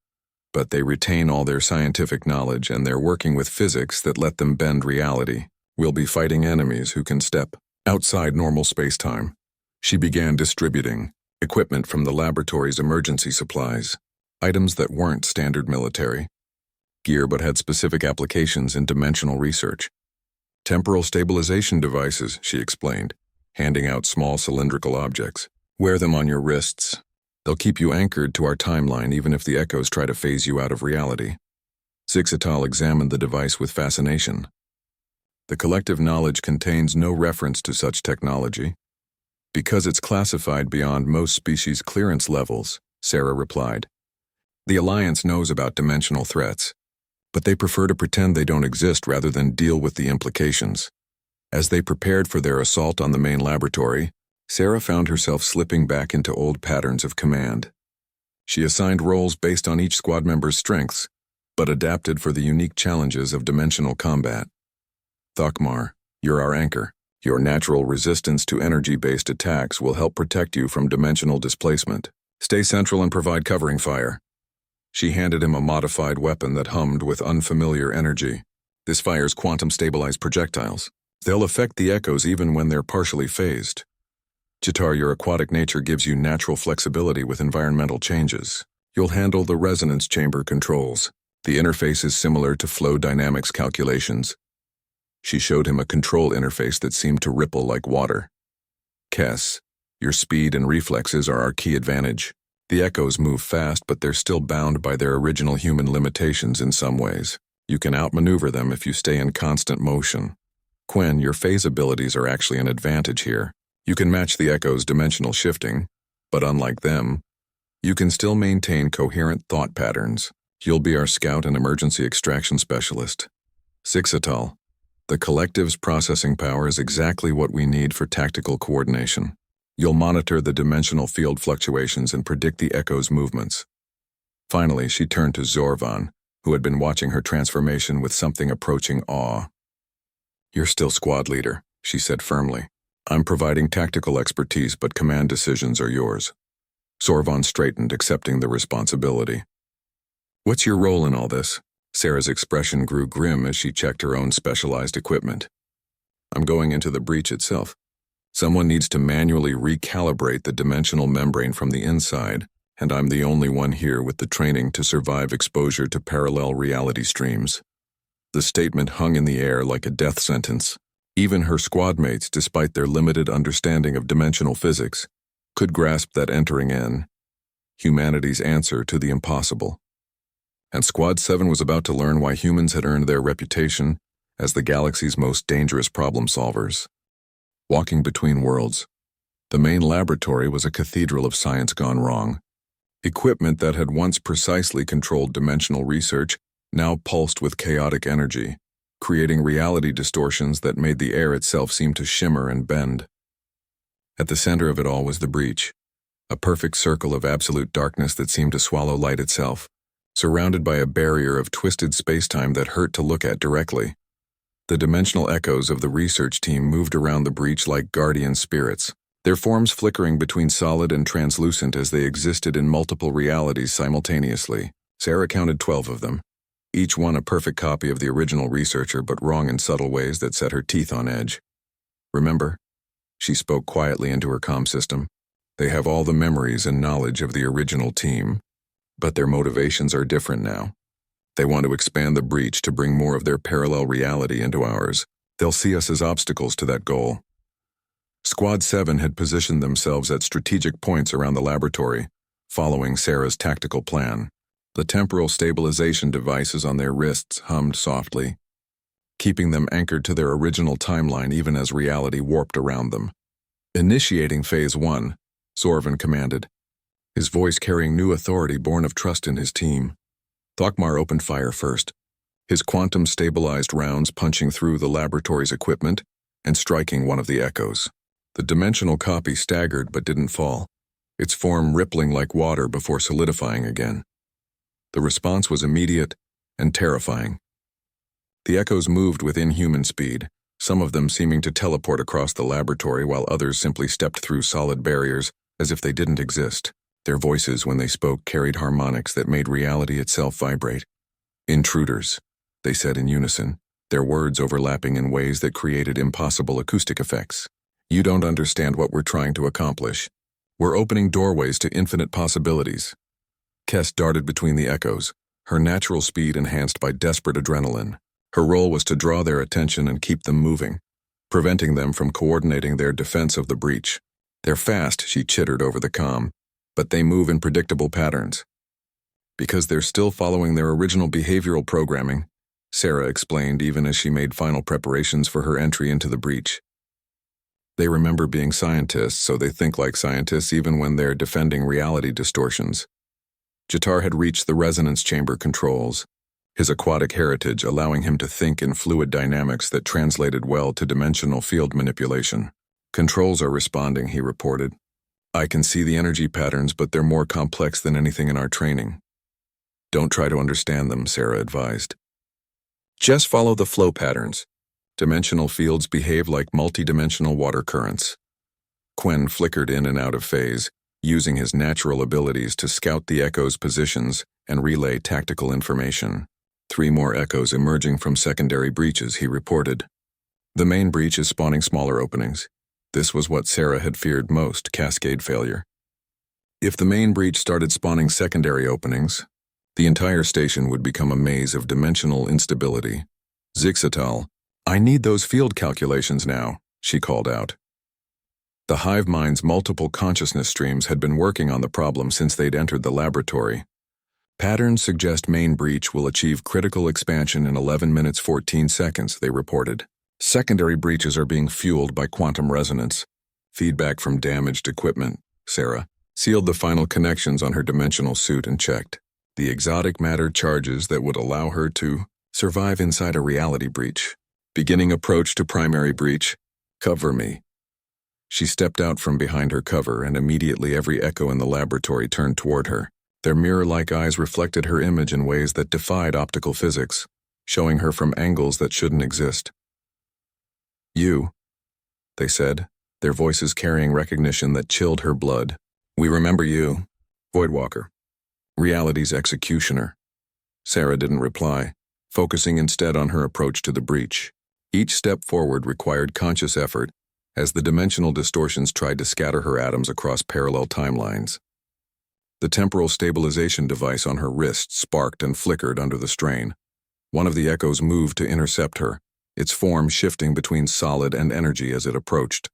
but they retain all their scientific knowledge and they're working with physics that let them bend reality. We'll be fighting enemies who can step outside normal space-time. She began distributing equipment from the laboratory's emergency supplies, items that weren't standard military gear but had specific applications in dimensional research. Temporal stabilization devices, she explained, handing out small cylindrical objects. Wear them on your wrists. They'll keep you anchored to our timeline even if the echoes try to phase you out of reality. Zixatal examined the device with fascination. The collective knowledge contains no reference to such technology. Because it's classified beyond most species' clearance levels, Sarah replied. The Alliance knows about dimensional threats, but they prefer to pretend they don't exist rather than deal with the implications. As they prepared for their assault on the main laboratory, Sarah found herself slipping back into old patterns of command. She assigned roles based on each squad member's strengths, but adapted for the unique challenges of dimensional combat. Thakmar, you're our anchor. Your natural resistance to energy-based attacks will help protect you from dimensional displacement. Stay central and provide covering fire. She handed him a modified weapon that hummed with unfamiliar energy. This fires quantum-stabilized projectiles. They'll affect the echoes even when they're partially phased. Jitar, your aquatic nature gives you natural flexibility with environmental changes. You'll handle the resonance chamber controls. The interface is similar to flow dynamics calculations. She showed him a control interface that seemed to ripple like water. Kes, your speed and reflexes are our key advantage. The echoes move fast, but they're still bound by their original human limitations in some ways. You can outmaneuver them if you stay in constant motion. Quen, your phase abilities are actually an advantage here. You can match the echoes' dimensional shifting, but unlike them, you can still maintain coherent thought patterns. You'll be our scout and emergency extraction specialist. Sixatal, the collective's processing power is exactly what we need for tactical coordination. You'll monitor the dimensional field fluctuations and predict the echo's movements. Finally, she turned to Zorvan, who had been watching her transformation with something approaching awe. You're still squad leader, she said firmly. I'm providing tactical expertise, but command decisions are yours. Zorvan straightened, accepting the responsibility. What's your role in all this? Sarah's expression grew grim as she checked her own specialized equipment. I'm going into the breach itself. Someone needs to manually recalibrate the dimensional membrane from the inside, and I'm the only one here with the training to survive exposure to parallel reality streams. The statement hung in the air like a death sentence. Even her squad mates, despite their limited understanding of dimensional physics, could grasp that entering in humanity's answer to the impossible. And Squad 7 was about to learn why humans had earned their reputation as the galaxy's most dangerous problem solvers. Walking between worlds, the main laboratory was a cathedral of science gone wrong. Equipment that had once precisely controlled dimensional research now pulsed with chaotic energy, creating reality distortions that made the air itself seem to shimmer and bend. At the center of it all was the breach, a perfect circle of absolute darkness that seemed to swallow light itself, surrounded by a barrier of twisted spacetime that hurt to look at directly. The dimensional echoes of the research team moved around the breach like guardian spirits, their forms flickering between solid and translucent as they existed in multiple realities simultaneously. Sarah counted 12 of them, each one a perfect copy of the original researcher, but wrong in subtle ways that set her teeth on edge. Remember? She spoke quietly into her comm system. They have all the memories and knowledge of the original team, but their motivations are different now. They want to expand the breach to bring more of their parallel reality into ours. They'll see us as obstacles to that goal. Squad 7 had positioned themselves at strategic points around the laboratory, following Sarah's tactical plan. The temporal stabilization devices on their wrists hummed softly, keeping them anchored to their original timeline even as reality warped around them. Initiating Phase 1, Zorvan commanded, his voice carrying new authority born of trust in his team. Thokmar opened fire first, his quantum-stabilized rounds punching through the laboratory's equipment and striking one of the echoes. The dimensional copy staggered but didn't fall, its form rippling like water before solidifying again. The response was immediate and terrifying. The echoes moved with inhuman speed, some of them seeming to teleport across the laboratory while others simply stepped through solid barriers as if they didn't exist. Their voices, when they spoke, carried harmonics that made reality itself vibrate. Intruders, they said in unison, their words overlapping in ways that created impossible acoustic effects. You don't understand what we're trying to accomplish. We're opening doorways to infinite possibilities. Kes darted between the echoes, her natural speed enhanced by desperate adrenaline. Her role was to draw their attention and keep them moving, preventing them from coordinating their defense of the breach. They're fast, she chittered over the comm, but they move in predictable patterns. Because they're still following their original behavioral programming, Sarah explained even as she made final preparations for her entry into the breach. They remember being scientists, so they think like scientists even when they're defending reality distortions. Jitar had reached the resonance chamber controls, his aquatic heritage allowing him to think in fluid dynamics that translated well to dimensional field manipulation. Controls are responding, he reported. I can see the energy patterns, but they're more complex than anything in our training. Don't try to understand them, Sarah advised. Just follow the flow patterns. Dimensional fields behave like multidimensional water currents. Quen flickered in and out of phase, using his natural abilities to scout the Echo's positions and relay tactical information. 3 more Echoes emerging from secondary breaches, he reported. The main breach is spawning smaller openings. This was what Sarah had feared most, cascade failure. If the main breach started spawning secondary openings, the entire station would become a maze of dimensional instability. Zixatal, I need those field calculations now, she called out. The hive mind's multiple consciousness streams had been working on the problem since they'd entered the laboratory. Patterns suggest main breach will achieve critical expansion in 11 minutes 14 seconds, they reported. Secondary breaches are being fueled by quantum resonance. Feedback from damaged equipment. Sarah sealed the final connections on her dimensional suit and checked the exotic matter charges that would allow her to survive inside a reality breach. Beginning approach to primary breach. Cover me. She stepped out from behind her cover, and immediately every Echo in the laboratory turned toward her. Their mirror-like eyes reflected her image in ways that defied optical physics, showing her from angles that shouldn't exist. You, they said, their voices carrying recognition that chilled her blood. We remember you, Voidwalker, reality's executioner. Sarah didn't reply, focusing instead on her approach to the breach. Each step forward required conscious effort as the dimensional distortions tried to scatter her atoms across parallel timelines. The temporal stabilization device on her wrist sparked and flickered under the strain. One of the Echoes moved to intercept her, its form shifting between solid and energy as it approached.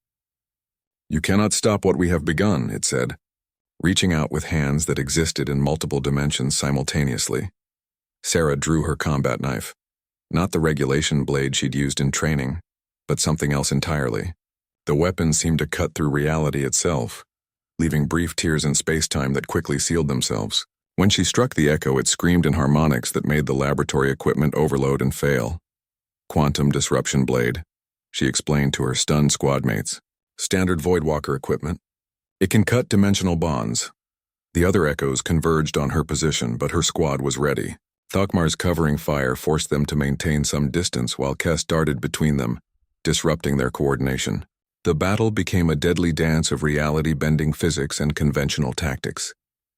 You cannot stop what we have begun, it said, reaching out with hands that existed in multiple dimensions simultaneously. Sarah drew her combat knife, not the regulation blade she'd used in training, but something else entirely. The weapon seemed to cut through reality itself, leaving brief tears in space-time that quickly sealed themselves. When she struck the Echo, it screamed in harmonics that made the laboratory equipment overload and fail. Quantum disruption blade, she explained to her stunned squadmates. Standard Voidwalker equipment. It can cut dimensional bonds. The other Echoes converged on her position, but her squad was ready. Thokmar's covering fire forced them to maintain some distance while Kess darted between them, disrupting their coordination. The battle became a deadly dance of reality-bending physics and conventional tactics.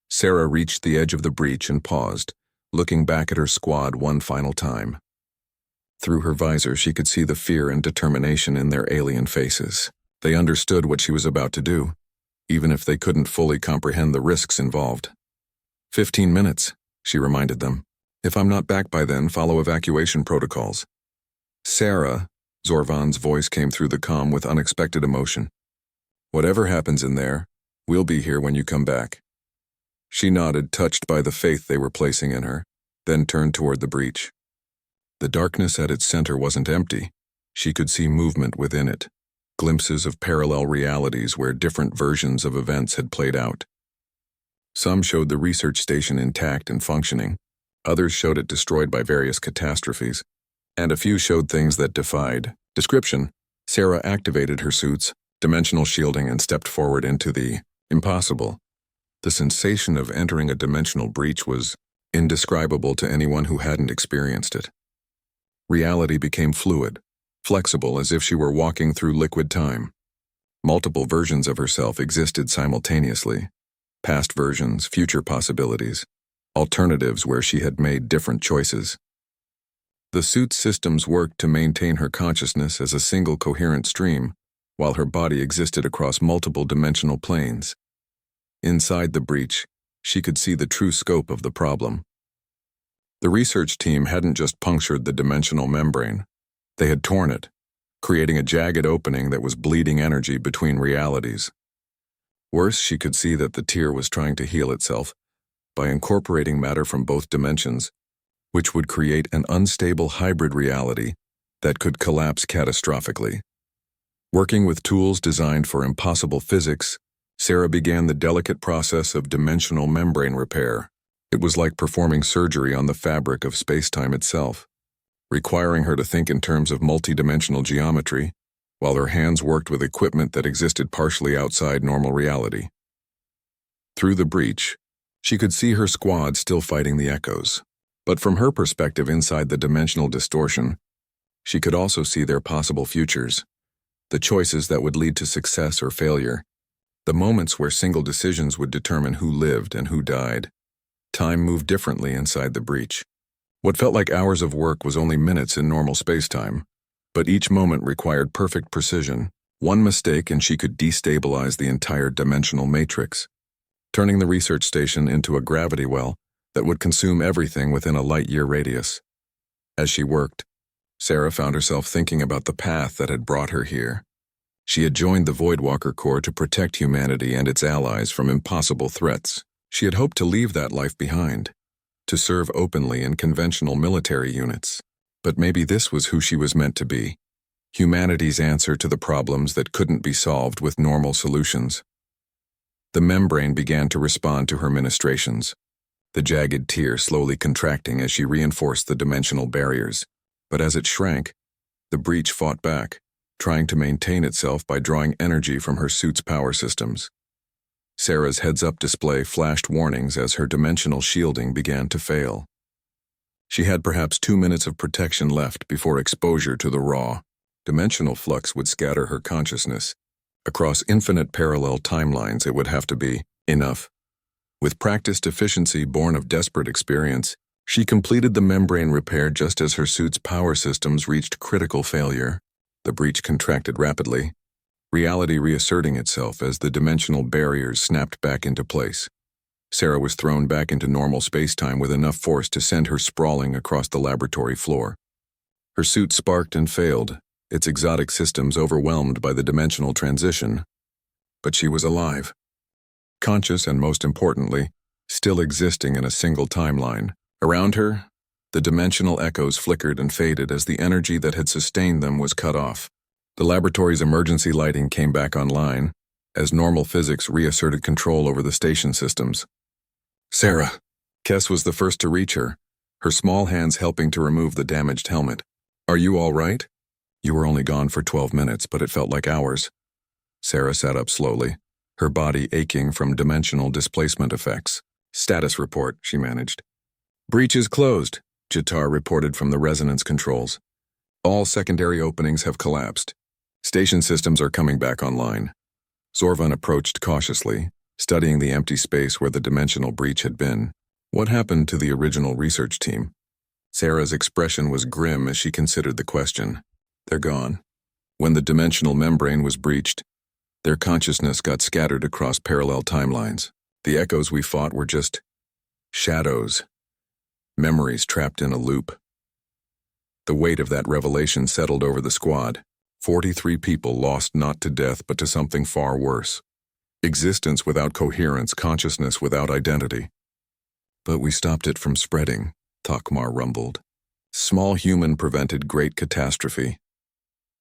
Sarah reached the edge of the breach and paused, looking back at her squad one final time. Through her visor, she could see the fear and determination in their alien faces. They understood what she was about to do, even if they couldn't fully comprehend the risks involved. 15 minutes, she reminded them. If I'm not back by then, follow evacuation protocols. Sarah, Zorvan's voice came through the comm with unexpected emotion. Whatever happens in there, we'll be here when you come back. She nodded, touched by the faith they were placing in her, then turned toward the breach. The darkness at its center wasn't empty. She could see movement within it, glimpses of parallel realities where different versions of events had played out. Some showed the research station intact and functioning, others showed it destroyed by various catastrophes, and a few showed things that defied description. Sarah activated her suit's dimensional shielding and stepped forward into the impossible. The sensation of entering a dimensional breach was indescribable to anyone who hadn't experienced it. Reality became fluid, flexible as if she were walking through liquid time. Multiple versions of herself existed simultaneously. Past versions, future possibilities, alternatives where she had made different choices. The suit's systems worked to maintain her consciousness as a single coherent stream, while her body existed across multiple dimensional planes. Inside the breach, she could see the true scope of the problem. The research team hadn't just punctured the dimensional membrane. They had torn it, creating a jagged opening that was bleeding energy between realities. Worse, she could see that the tier was trying to heal itself by incorporating matter from both dimensions, which would create an unstable hybrid reality that could collapse catastrophically. Working with tools designed for impossible physics, Sarah began the delicate process of dimensional membrane repair. It was like performing surgery on the fabric of space-time itself, requiring her to think in terms of multidimensional geometry, while her hands worked with equipment that existed partially outside normal reality. Through the breach, she could see her squad still fighting the Echoes, but from her perspective inside the dimensional distortion, she could also see their possible futures, the choices that would lead to success or failure. The moments where single decisions would determine who lived and who died. Time moved differently inside the breach. What felt like hours of work was only minutes in normal spacetime, but each moment required perfect precision. One mistake and she could destabilize the entire dimensional matrix, turning the research station into a gravity well that would consume everything within a light-year radius. As she worked, Sarah found herself thinking about the path that had brought her here. She had joined the Voidwalker Corps to protect humanity and its allies from impossible threats. She had hoped to leave that life behind, to serve openly in conventional military units. But maybe this was who she was meant to be, humanity's answer to the problems that couldn't be solved with normal solutions. The membrane began to respond to her ministrations, the jagged tear slowly contracting as she reinforced the dimensional barriers. But as it shrank, the breach fought back, trying to maintain itself by drawing energy from her suit's power systems. Sarah's heads-up display flashed warnings as her dimensional shielding began to fail. She had perhaps 2 minutes of protection left before exposure to the raw, dimensional flux would scatter her consciousness. Across infinite parallel timelines, it would have to be enough. With practiced efficiency born of desperate experience, she completed the membrane repair just as her suit's power systems reached critical failure. The breach contracted rapidly, reality reasserting itself as the dimensional barriers snapped back into place. Sarah was thrown back into normal spacetime with enough force to send her sprawling across the laboratory floor. Her suit sparked and failed, its exotic systems overwhelmed by the dimensional transition. But she was alive, conscious and, most importantly, still existing in a single timeline. Around her, the dimensional echoes flickered and faded as the energy that had sustained them was cut off. The laboratory's emergency lighting came back online as normal physics reasserted control over the station systems. Sarah. Kess was the first to reach her, her small hands helping to remove the damaged helmet. Are you all right? You were only gone for 12 minutes, but it felt like hours. Sarah sat up slowly, her body aching from dimensional displacement effects. Status report, she managed. Breach is closed, Jitar reported from the resonance controls. All secondary openings have collapsed. Station systems are coming back online. Zorvan approached cautiously, studying the empty space where the dimensional breach had been. What happened to the original research team? Sarah's expression was grim as she considered the question. They're gone. When the dimensional membrane was breached, their consciousness got scattered across parallel timelines. The echoes we fought were just shadows, memories trapped in a loop. The weight of that revelation settled over the squad. 43 people lost not to death but to something far worse. Existence without coherence, consciousness without identity. But we stopped it from spreading, Takmar rumbled. Small human prevented great catastrophe.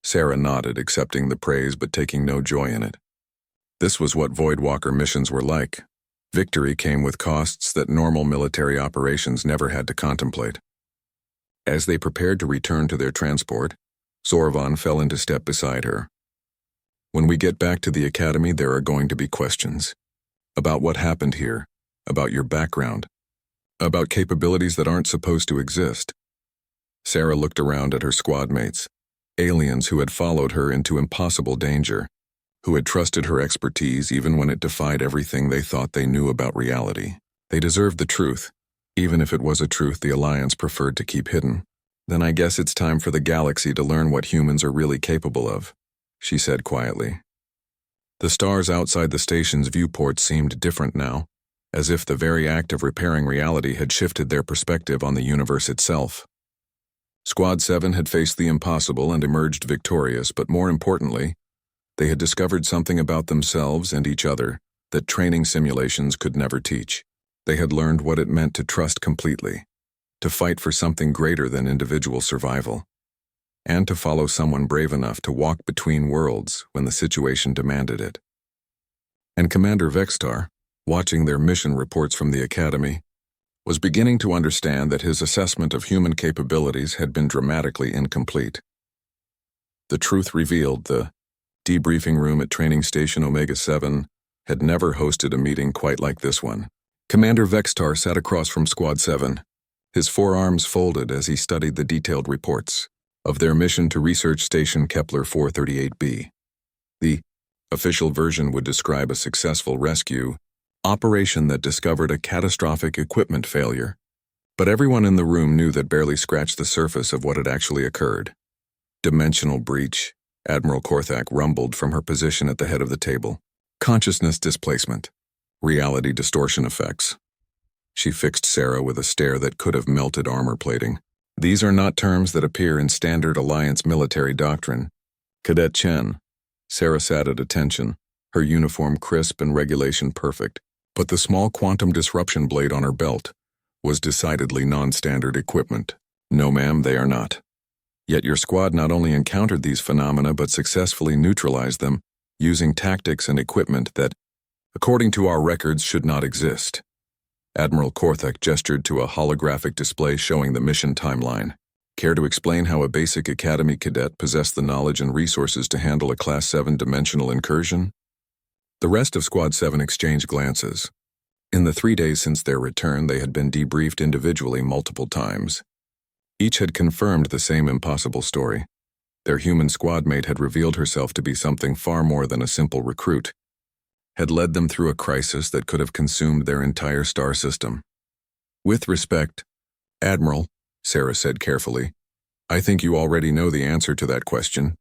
Sarah nodded, accepting the praise but taking no joy in it. This was what Voidwalker missions were like. Victory came with costs that normal military operations never had to contemplate. As they prepared to return to their transport, Zorvan fell into step beside her. When we get back to the academy, there are going to be questions. About what happened here, about your background, about capabilities that aren't supposed to exist. Sarah looked around at her squad mates, aliens who had followed her into impossible danger, who had trusted her expertise even when it defied everything they thought they knew about reality. They deserved the truth, even if it was a truth the Alliance preferred to keep hidden. Then I guess it's time for the galaxy to learn what humans are really capable of, she said quietly. The stars outside the station's viewport seemed different now, as if the very act of repairing reality had shifted their perspective on the universe itself. Squad 7 had faced the impossible and emerged victorious, but more importantly, they had discovered something about themselves and each other that training simulations could never teach. They had learned what it meant to trust completely, to fight for something greater than individual survival, and to follow someone brave enough to walk between worlds when the situation demanded it. And Commander Vextar, watching their mission reports from the Academy, was beginning to understand that his assessment of human capabilities had been dramatically incomplete. The truth revealed the debriefing room at Training Station Omega-7 had never hosted a meeting quite like this one. Commander Vextar sat across from Squad 7, his forearms folded as he studied the detailed reports of their mission to Research Station Kepler 438b. The Official version would describe a successful rescue operation that discovered a catastrophic equipment failure. But everyone in the room knew that barely scratched the surface of what had actually occurred. Dimensional breach, Admiral Korthak rumbled from her position at the head of the table. Consciousness displacement. Reality distortion effects. She fixed Sarah with a stare that could have melted armor plating. These are not terms that appear in standard Alliance military doctrine. Cadet Chen. Sarah sat at attention, her uniform crisp and regulation perfect, but the small quantum disruption blade on her belt was decidedly non-standard equipment. No ma'am, they are not. Yet your squad not only encountered these phenomena but successfully neutralized them using tactics and equipment that, according to our records, should not exist. Admiral Korthak gestured to a holographic display showing the mission timeline. Care to explain how a basic academy cadet possessed the knowledge and resources to handle a Class 7 dimensional incursion? The rest of Squad 7 exchanged glances. In the 3 days since their return, they had been debriefed individually multiple times. Each had confirmed the same impossible story. Their human squad mate had revealed herself to be something far more than a simple recruit, had led them through a crisis that could have consumed their entire star system. With respect, Admiral, Sarah said carefully, I think you already know the answer to that question.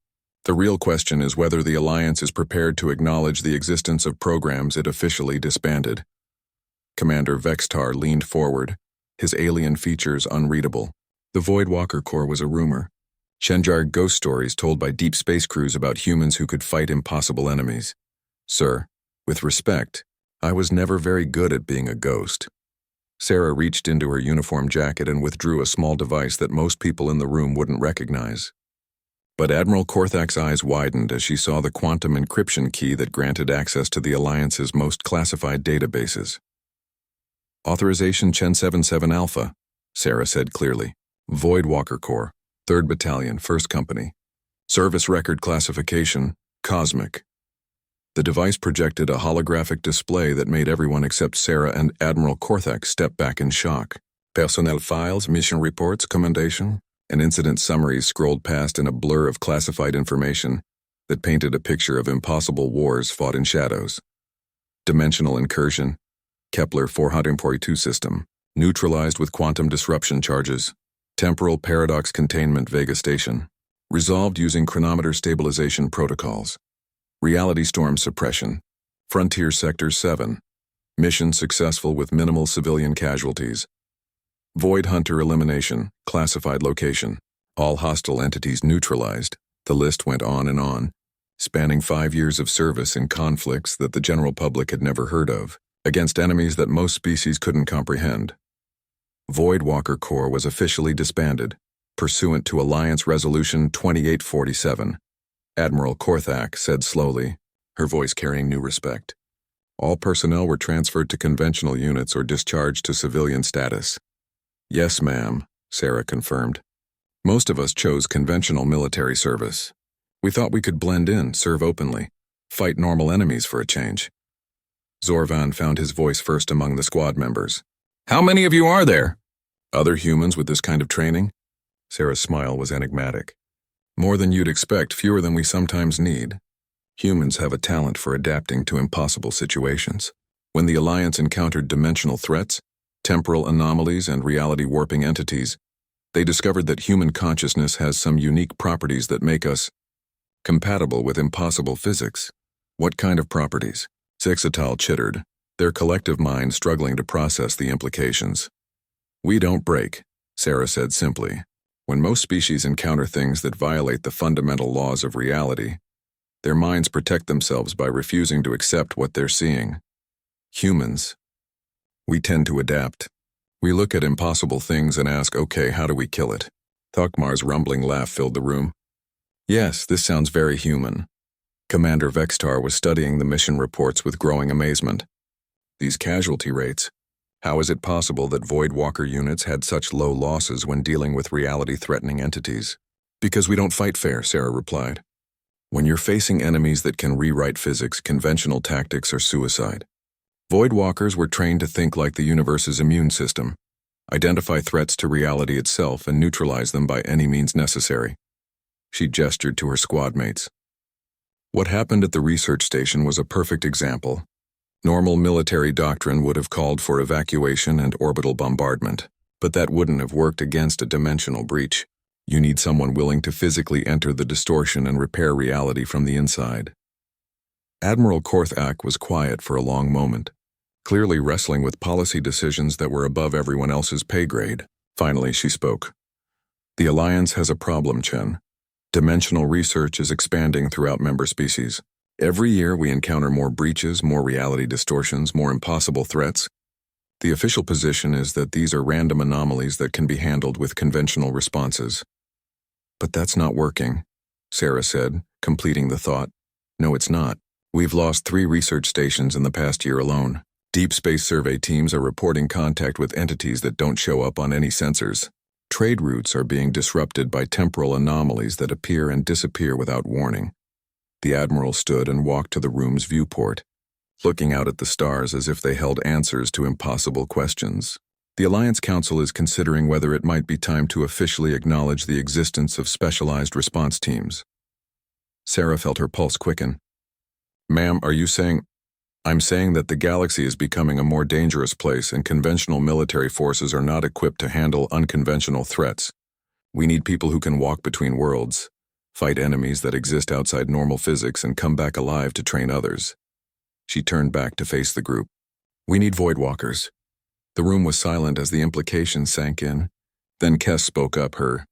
The real question is whether the Alliance is prepared to acknowledge the existence of programs it officially disbanded. Commander Vextar leaned forward, his alien features unreadable. The Voidwalker Corps was a rumor. Shenjar ghost stories told by deep space crews about humans who could fight impossible enemies. Sir, with respect, I was never very good at being a ghost. Sarah reached into her uniform jacket and withdrew a small device that most people in the room wouldn't recognize. But Admiral Korthak's eyes widened as she saw the quantum encryption key that granted access to the Alliance's most classified databases. Authorization Chen 77 Alpha, Sarah said clearly. Voidwalker Corps, 3rd Battalion, 1st Company. Service record classification, Cosmic. The device projected a holographic display that made everyone except Sarah and Admiral Korthak step back in shock. Personnel files, mission reports, commendation, and incident summaries scrolled past in a blur of classified information that painted a picture of impossible wars fought in shadows. Dimensional incursion, Kepler 442 system, neutralized with quantum disruption charges. Temporal paradox containment Vega Station, resolved using chronometer stabilization protocols. Reality storm suppression, Frontier Sector 7, mission successful with minimal civilian casualties. Void Hunter elimination, classified location, all hostile entities neutralized. The list went on, spanning 5 years of service in conflicts that the general public had never heard of, against enemies that most species couldn't comprehend. Voidwalker Corps was officially disbanded, pursuant to Alliance Resolution 2847. Admiral Korthak said slowly, her voice carrying new respect. All personnel were transferred to conventional units or discharged to civilian status. Yes, ma'am, Sarah confirmed. Most of us chose conventional military service. We thought we could blend in, serve openly, fight normal enemies for a change. Zorvan found his voice first among the squad members. How many of you are there? Other humans with this kind of training? Sarah's smile was enigmatic. More than you'd expect, fewer than we sometimes need. Humans have a talent for adapting to impossible situations. When the Alliance encountered dimensional threats, temporal anomalies, and reality-warping entities, they discovered that human consciousness has some unique properties that make us compatible with impossible physics. What kind of properties? Zixatal chittered, their collective mind struggling to process the implications. We don't break, Sarah said simply. When most species encounter things that violate the fundamental laws of reality, their minds protect themselves by refusing to accept what they're seeing. Humans, we tend to adapt. We look at impossible things and ask, okay, how do we kill it? Thokmar's rumbling laugh filled the room. Yes, this sounds very human. Commander Vextar was studying the mission reports with growing amazement. These casualty rates. How is it possible that Voidwalker units had such low losses when dealing with reality-threatening entities? Because we don't fight fair, Sarah replied. When you're facing enemies that can rewrite physics, conventional tactics are suicide. Voidwalkers were trained to think like the universe's immune system, identify threats to reality itself and neutralize them by any means necessary. She gestured to her squad mates. What happened at the research station was a perfect example. Normal military doctrine would have called for evacuation and orbital bombardment, but that wouldn't have worked against a dimensional breach. You need someone willing to physically enter the distortion and repair reality from the inside. Admiral Korthak was quiet for a long moment, clearly wrestling with policy decisions that were above everyone else's pay grade. Finally, she spoke. The Alliance has a problem, Chen. Dimensional research is expanding throughout member species. Every year we encounter more breaches, more reality distortions, more impossible threats. The official position is that these are random anomalies that can be handled with conventional responses. But that's not working, Sarah said, completing the thought. No, it's not. We've lost 3 research stations in the past year alone. Deep space survey teams are reporting contact with entities that don't show up on any sensors. Trade routes are being disrupted by temporal anomalies that appear and disappear without warning. The Admiral stood and walked to the room's viewport, looking out at the stars as if they held answers to impossible questions. The Alliance Council is considering whether it might be time to officially acknowledge the existence of specialized response teams. Sarah felt her pulse quicken. Ma'am, are you saying? I'm saying that the galaxy is becoming a more dangerous place and conventional military forces are not equipped to handle unconventional threats. We need people who can walk between worlds, fight enemies that exist outside normal physics, and come back alive to train others. She turned back to face the group. We need voidwalkers. The room was silent as the implications sank in. Then Kess spoke up, her